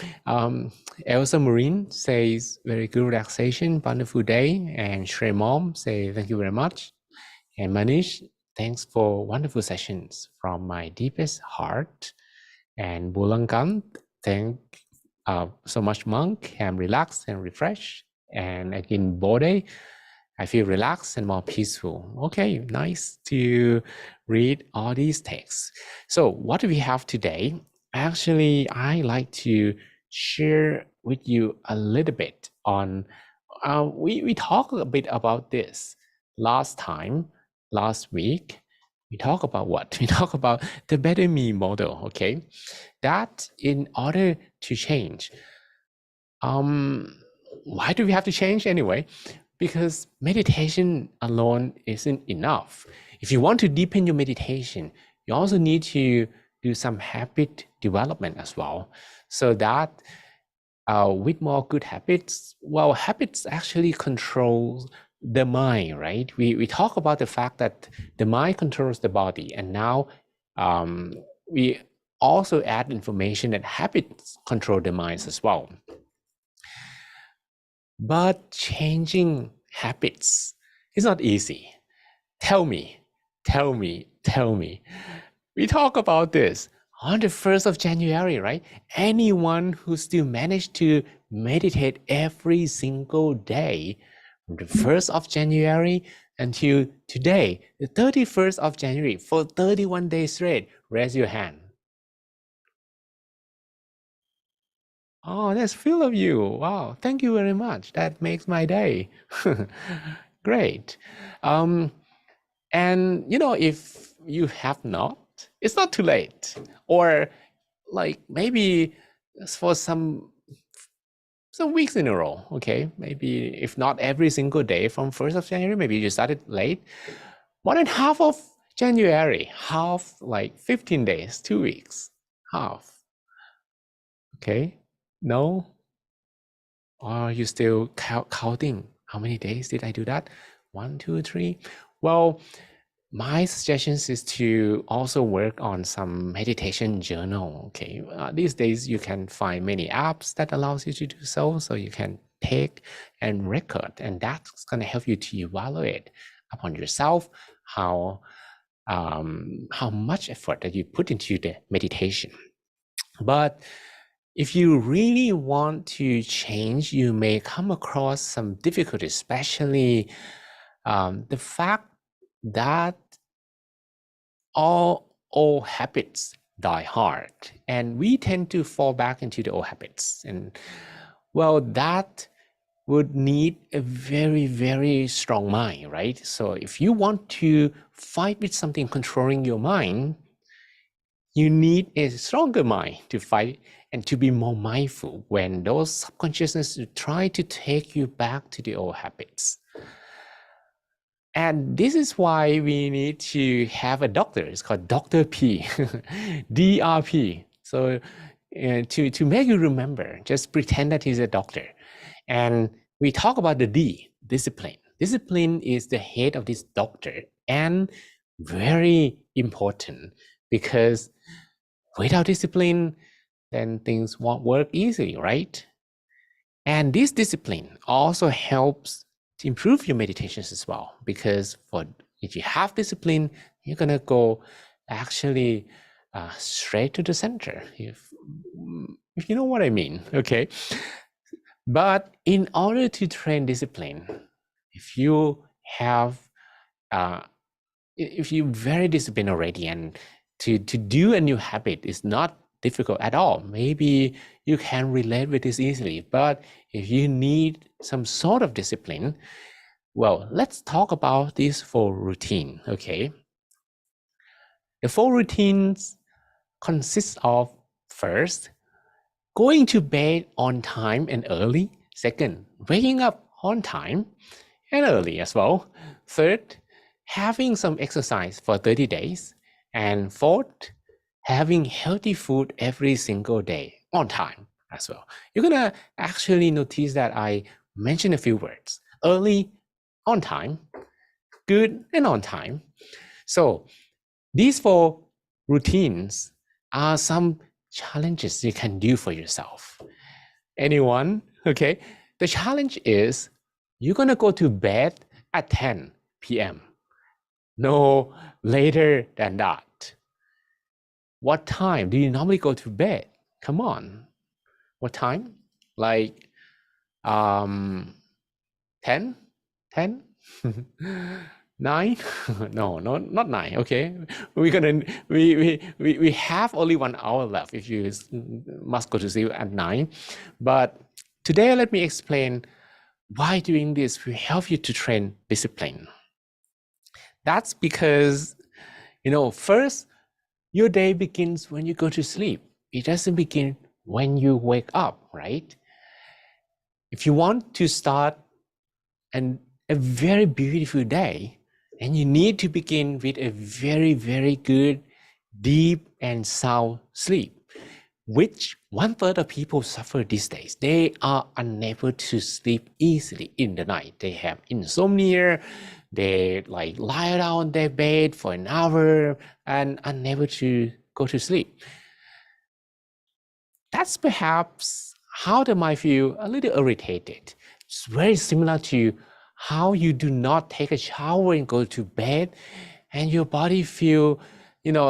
Elsa Marine says, very good relaxation, wonderful day. And Shrey Mom say, thank you very much. And Manish, thanks for wonderful sessions from my deepest heart. And Bulankan, thank so much, Monk. I'm relaxed and refreshed. And again, Bode, I feel relaxed and more peaceful. Okay, nice to read all these texts. So what do we have today? Actually, I like to share with you a little bit on, we talked a bit about this last week. We talk about what? We talk about the better me model, okay? That in order to change, why do we have to change anyway? Because meditation alone isn't enough. If you want to deepen your meditation, you also need to do some habit development as well. So that with more good habits, well, habits actually control the mind, right? We talk about the fact that the mind controls the body, and now we also add information that habits control the minds as well. But changing habits is not easy. Tell me. We talk about this on the 1st of January, right? Anyone who still managed to meditate every single day from the 1st of January until today, the 31st of January, for 31 days straight, raise your hand. Oh, that's full of you. Wow, thank you very much. That makes my day. Great. And if you have not, it's not too late. Or like maybe for some weeks in a row, okay? Maybe if not every single day from 1st of January, maybe you started late. More than half of January, half like 15 days, 2 weeks, half. Okay, no? Or are you still counting? How many days did I do that? 1, 2, 3. Well, my suggestions is to also work on some meditation journal. Okay, these days you can find many apps that allows you to do so. So you can take and record, and that's going to help you to evaluate upon yourself how much effort that you put into the meditation. But if you really want to change, you may come across some difficulties, especially the fact that all old habits die hard, and we tend to fall back into the old habits. And well, that would need a very, very strong mind, right? So if you want to fight with something controlling your mind, you need a stronger mind to fight and to be more mindful when those subconsciousness try to take you back to the old habits. And this is why we need to have a doctor. It's called Dr. P, DRP. So to make you remember, just pretend that he's a doctor. And we talk about the D, discipline. Discipline is the head of this doctor, and very important, because without discipline, then things won't work easily, right? And this discipline also helps to improve your meditations as well, because if you have discipline, you're gonna go actually straight to the center, if you know what I mean, okay? But in order to train discipline, if you have, if you're very disciplined already, and to do a new habit is not difficult at all, maybe you can relate with this easily. But if you need some sort of discipline, well, let's talk about this 4 routine, okay? The 4 routines consist of, first, going to bed on time and early. Second, waking up on time and early as well. Third, having some exercise for 30 days. And fourth, having healthy food every single day on time as well. You're gonna actually notice that I mentioned a few words: early, on time, good, and on time. So these 4 routines are some challenges you can do for yourself. Anyone? Okay. The challenge is you're gonna go to bed at 10 p.m. No later than that. What time do you normally go to bed? Come on. What time? Like 10? 10? 9? No, not 9. Okay, we have only 1 hour left if you must go to sleep at 9. But today, let me explain why doing this will help you to train discipline. That's because, first, your day begins when you go to sleep. It doesn't begin when you wake up, right? If you want to start a very beautiful day, and you need to begin with a very, very good, deep and sound sleep, which 1/3 of people suffer these days. They are unable to sleep easily in the night. They have insomnia. They lie down on their bed for an hour and unable to go to sleep. That's perhaps how they might feel a little irritated. It's very similar to how you do not take a shower and go to bed, and your body feel, your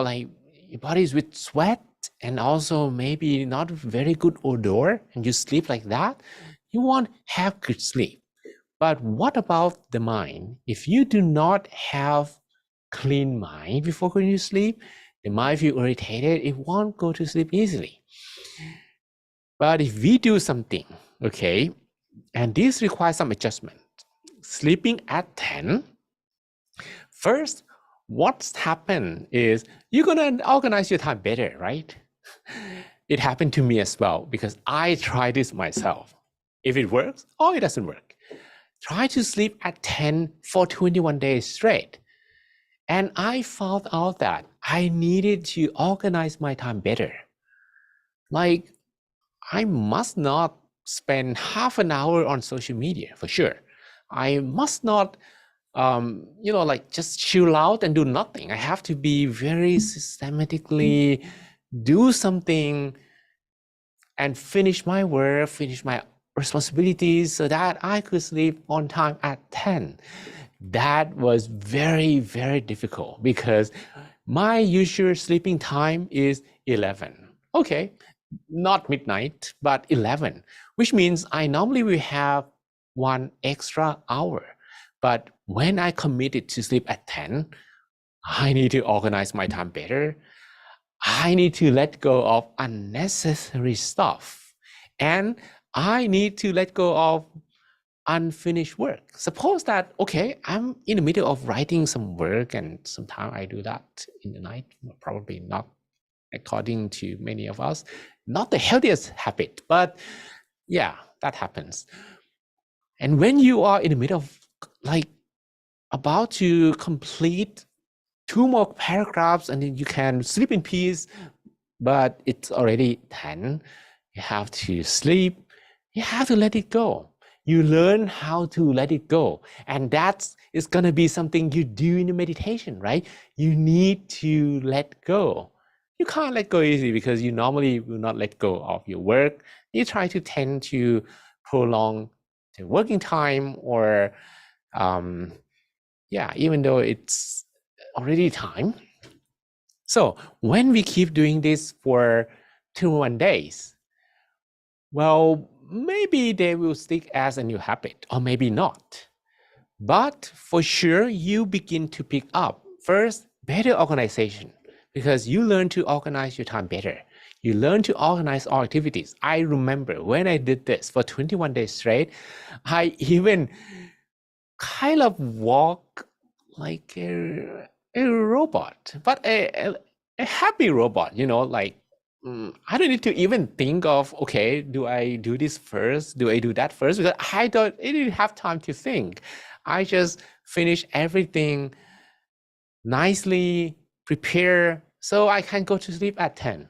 body is with sweat and also maybe not very good odor, and you sleep like that. You won't have good sleep. But what about the mind? If you do not have clean mind before going to sleep, the mind feel irritated. It won't go to sleep easily. But if we do something, okay, and this requires some adjustment, sleeping at 10, first, what's happened is you're gonna organize your time better, right? It happened to me as well, because I tried this myself. If it works or it doesn't work, try to sleep at 10 for 21 days straight. And I found out that I needed to organize my time better. Like, I must not spend half an hour on social media, for sure. I must not, just chill out and do nothing. I have to be very systematically do something and finish my work, finish my responsibilities so that I could sleep on time at 10. That was very, very difficult because my usual sleeping time is 11. Okay, not midnight, but 11, which means I normally will have 1 extra hour. But when I committed to sleep at 10, I need to organize my time better. I need to let go of unnecessary stuff. And I need to let go of unfinished work. Suppose that, okay, I'm in the middle of writing some work, and sometimes I do that in the night, probably not according to many of us, not the healthiest habit, but yeah, that happens. And when you are in the middle of about to complete 2 more paragraphs and then you can sleep in peace, but it's already 10, you have to sleep, you have to let it go. You learn how to let it go. And that is going to be something you do in your meditation, right? You need to let go. You can't let go easily because you normally will not let go of your work. You try to tend to prolong the working time, or even though it's already time. So when we keep doing this for 21 days, well, maybe they will stick as a new habit, or maybe not. But for sure, you begin to pick up first better organization, because you learn to organize your time better. You learn to organize all activities. I remember when I did this for 21 days straight, I even kind of walk like a robot, but a happy robot, like I don't need to even think of, okay, do I do this first? Do I do that first? Because I didn't have time to think. I just finish everything nicely, prepare, so I can go to sleep at 10.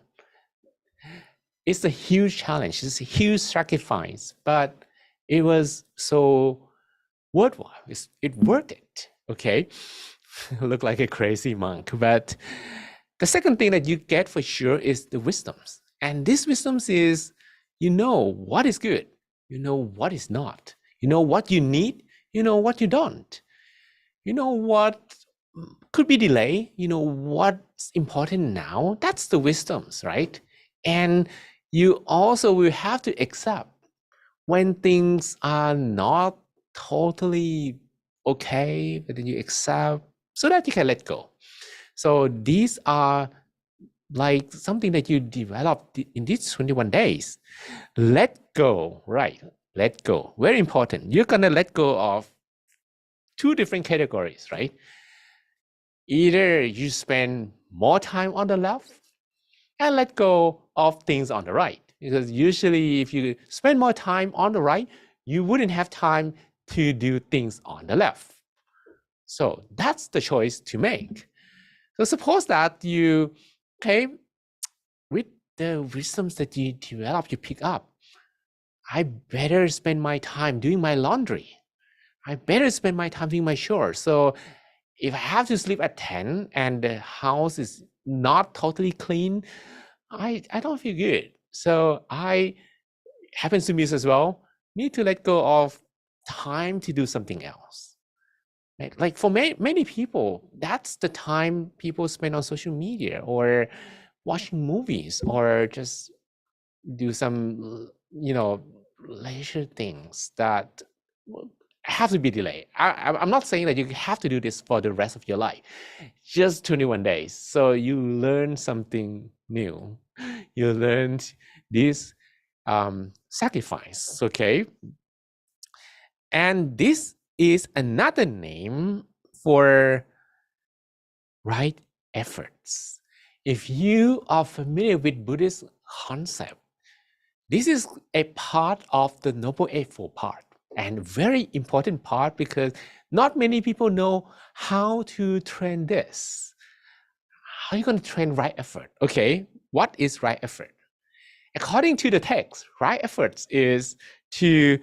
It's a huge challenge. It's a huge sacrifice, but it was so worthwhile. It worth it. Okay. Look like a crazy monk. But the second thing that you get for sure is the wisdoms. And this wisdoms is, what is good, what is not, what you need, what you don't, what could be delayed, what's important now. That's the wisdoms, right? And you also will have to accept when things are not totally okay, but then you accept so that you can let go. So these are like something that you develop in these 21 days. Let go, right? Let go. Very important. You're going to let go of two different categories, right? Either you spend more time on the left and let go of things on the right. Because usually if you spend more time on the right, you wouldn't have time to do things on the left. So that's the choice to make. So suppose that you, with the wisdoms that you develop, you pick up, I better spend my time doing my laundry. I better spend my time doing my chores. So if I have to sleep at 10 and the house is not totally clean, I don't feel good. So happens to me as well, need to let go of time to do something else. Like for many people, that's the time people spend on social media or watching movies or just do some, leisure things that have to be delayed. I'm not saying that you have to do this for the rest of your life, just 21 days. So you learn something new. You learned this sacrifice, okay? And this is another name for right efforts. If you are familiar with Buddhist concept, this is a part of the Noble Eightfold part, and very important part because not many people know how to train this. How are you going to train right effort? Okay, what is right effort? According to the text, right efforts is to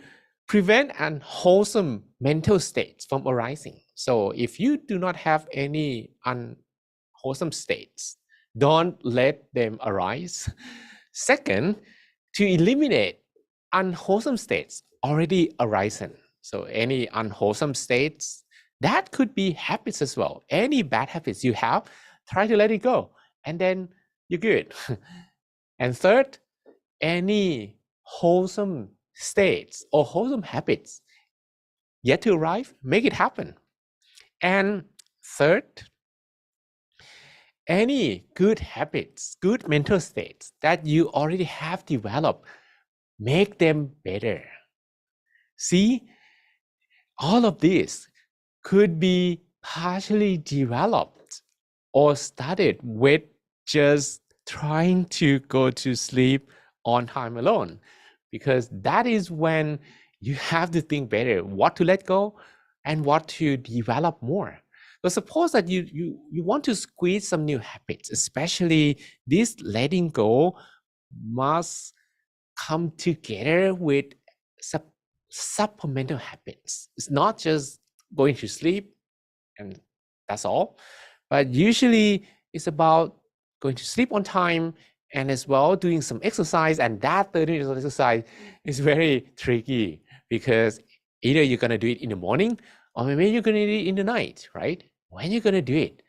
prevent unwholesome mental states from arising. So if you do not have any unwholesome states, don't let them arise. Second, to eliminate unwholesome states already arisen. So any unwholesome states, that could be habits as well. Any bad habits you have, try to let it go, and then you're good. And third, any wholesome states or wholesome habits yet to arrive, make it happen. And third, any good habits, good mental states that you already have developed, make them better. See, all of this could be partially developed or started with just trying to go to sleep on time alone, because that is when you have to think better what to let go and what to develop more. So suppose that you want to squeeze some new habits, especially this letting go must come together with supplemental habits. It's not just going to sleep and that's all, but usually it's about going to sleep on time and as well doing some exercise. And that 30 minutes of exercise is very tricky because either you're going to do it in the morning or maybe you're going to do it in the night, right? When you're going to do it,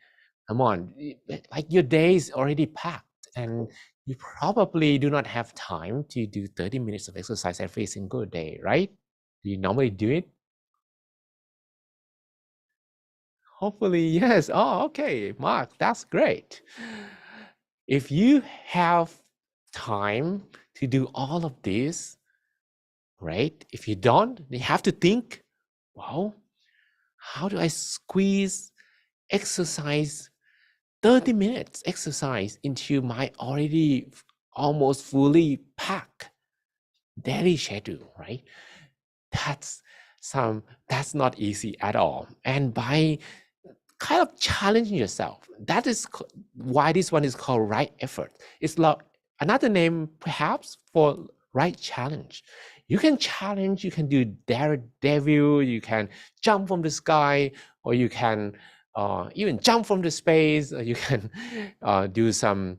Come on, like your day is already packed and you probably do not have time to do 30 minutes of exercise every single day, right? Do you normally do it? Hopefully, yes. Oh, okay, Mark, that's great. If you have time to do all of this, right? If you don't, you have to think, well, how do I squeeze exercise 30 minutes exercise into my already almost fully packed daily schedule, right? That's that's not easy at all. And by kind of challenging yourself, that is why this one is called right effort. It's like another name perhaps for right challenge. You can challenge, you can do daredevil, you can jump from the sky, or you can even jump from the space, or you can do some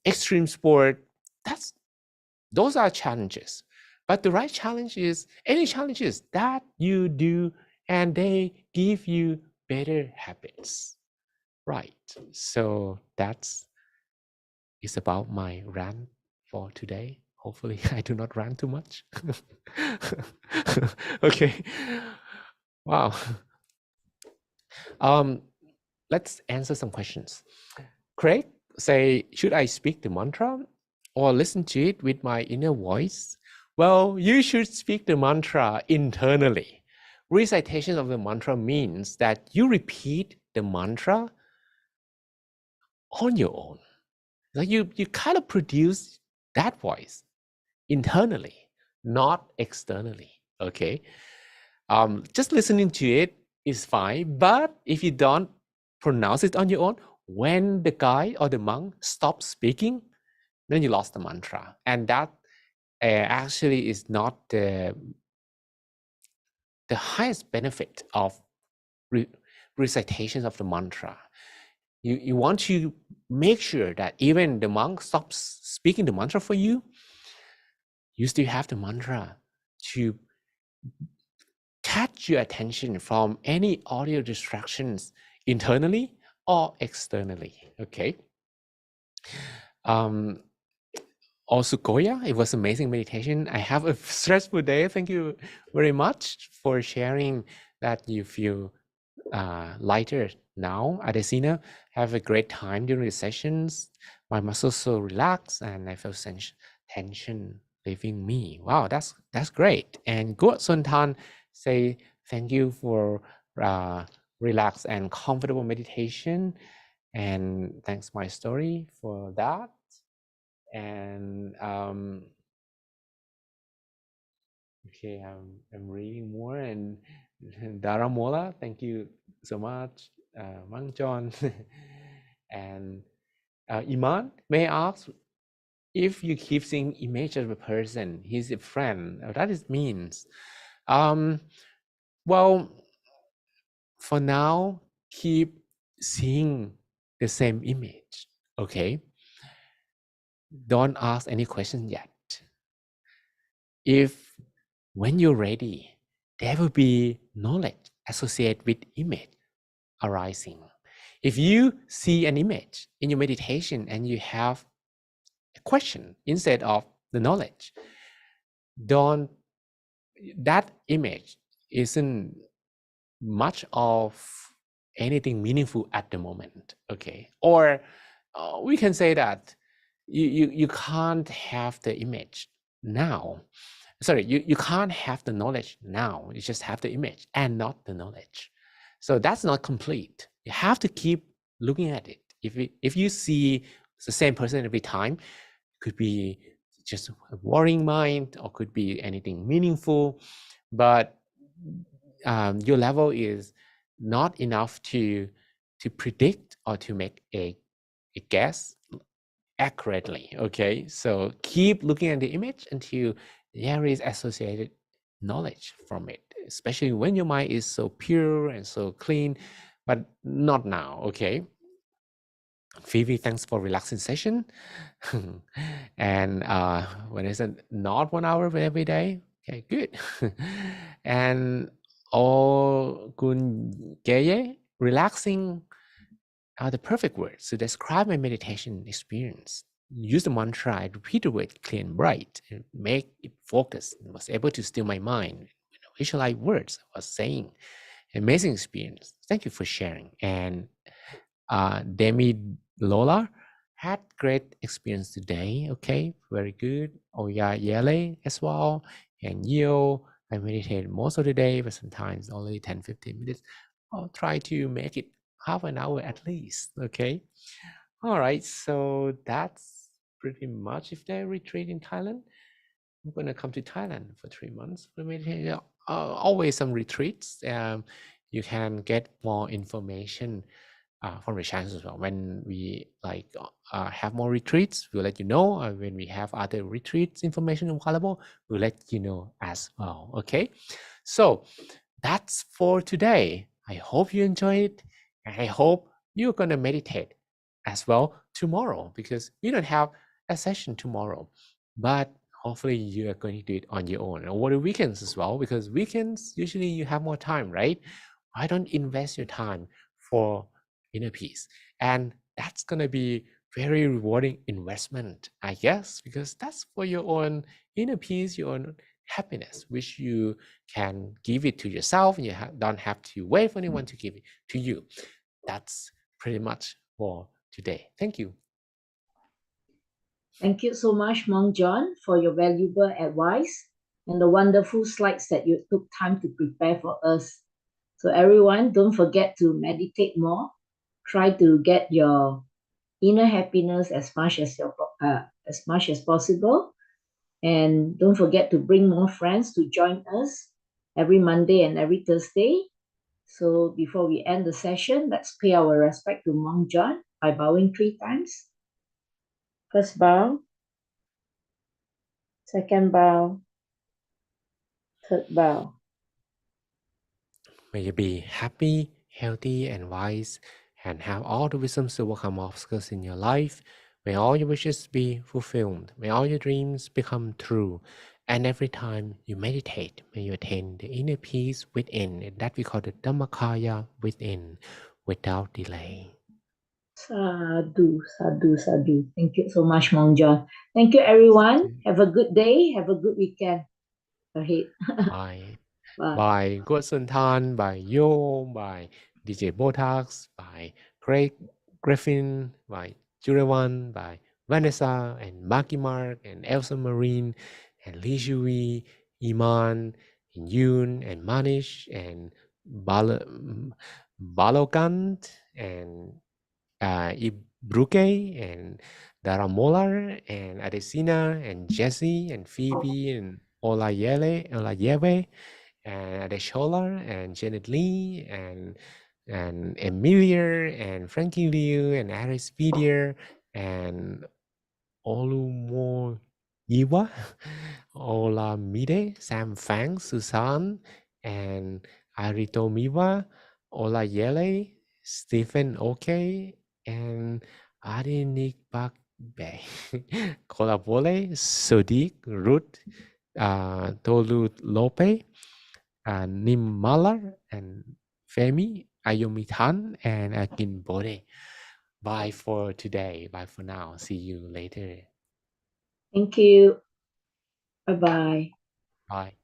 extreme sport. Those are challenges. But the right challenge is any challenges that you do and they give you better habits. Right. So that's about my rant for today. Hopefully I do not rant too much. Okay. Wow. Let's answer some questions. Craig say, should I speak the mantra or listen to it with my inner voice? Well, you should speak the mantra internally. Recitation of the mantra means that you repeat the mantra on your own. Like you kind of produce that voice internally, not externally. Okay. Just listening to it is fine, but if you don't pronounce it on your own, when the guy or the monk stops speaking, then you lost the mantra, and that actually is not the highest benefit of recitations of the mantra. You want to make sure that even the monk stops speaking the mantra for you, you still have the mantra to catch your attention from any audio distractions internally or externally. Okay. Also, Goya, it was amazing meditation. I have a stressful day. Thank you very much for sharing that you feel lighter now. Adesina, have a great time during the sessions. My muscles so relaxed and I feel tension leaving me. Wow, that's great. And Guat Suntan say thank you for relaxed and comfortable meditation. And thanks my story for that. And okay, I'm reading more. And Daramola, thank you so much. Mang John. And Iman, may I ask if you keep seeing image of a person, he's a friend, that it means? Well, for now, keep seeing the same image, okay? Don't ask any question yet. If when you're ready, there will be knowledge associated with image arising. If you see an image in your meditation and you have a question instead of the knowledge, that image isn't much of anything meaningful at the moment, okay? Or we can say that you can't have the image now. Sorry, you can't have the knowledge now. You just have the image and not the knowledge. So that's not complete. You have to keep looking at it. If you see the same person every time, could be just a worrying mind or could be anything meaningful, but your level is not enough to predict or to make a guess accurately. Okay, so keep looking at the image until there is associated knowledge from it, especially when your mind is so pure and so clean, but not now. Okay, Phoebe, thanks for relaxing session. And when is it not 1 hour every day? Okay, good. And all good, relaxing are the perfect words to describe my meditation experience. Use the mantra, I repeat the word clear and bright, and make it focus, and was able to still my mind. Visualize words I was saying. Amazing experience. Thank you for sharing. And Demi Lola had great experience today. Okay, very good. Oya Yele as well. And Yo, I meditated most of the day, but sometimes only 10-15 minutes. I'll try to make it half an hour at least. Okay. All right. So that's pretty much if they retreat in Thailand. I'm going to come to Thailand for 3 months for meditation. Always some retreats. You can get more information from the channels as well. When we have more retreats, we'll let you know. When we have other retreats information available, we'll let you know as well. Okay, so that's for today. I hope you enjoyed it, and I hope you're gonna meditate as well tomorrow, because we don't have a session tomorrow, but hopefully you are going to do it on your own, or over the weekends as well, because weekends usually you have more time, right? Why don't invest your time for inner peace? And that's going to be very rewarding investment, I guess, because that's for your own inner peace, your own happiness, which you can give it to yourself, and you don't have to wait for anyone to give it to you. That's pretty much for today. Thank you. Thank you so much, Monk John, for your valuable advice and the wonderful slides that you took time to prepare for us. So everyone, don't forget to meditate more. Try to get your inner happiness as much as possible. And don't forget to bring more friends to join us every Monday and every Thursday. So before we end the session, let's pay our respect to Monk John by bowing 3 times. First bow, second bow, third bow. May you be happy, healthy, and wise, and have all the wisdom to overcome obstacles in your life. May all your wishes be fulfilled. May all your dreams become true. And every time you meditate, may you attain the inner peace within, and that we call the Dhammakaya within, without delay. Sadhu, sadhu, sadhu. Thank you so much, Monk John. Thank you, everyone. Have a good day. Have a good weekend ahead. Bye. Bye. By Good Sultan, by Yo, by DJ Botax, by Craig Griffin, by Jurewan, by Vanessa, and Maki Mark, and Elsa Marine, and Li Shui, Iman, and Yoon, and Manish, and Balokant, and Ibruke, and Daramolar, and Adesina, and Jesse, and Phoebe, and Olayeve, and Adeshola, and Janet Lee, and Emilia, and Frankie Liu, and Aris Vidier, and Olumo Yiwa, Olamide, Sam Fang, Susan, and Arito Miwa, Olayele, Stephen Oke, and Adinik Bakbe, Kolabole, Sodiq, Ruth, Tolu Lope, Nim Malar, and Femi, Ayomitan, and Akin Bode. Bye for today. Bye for now. See you later. Thank you. Bye-bye. Bye.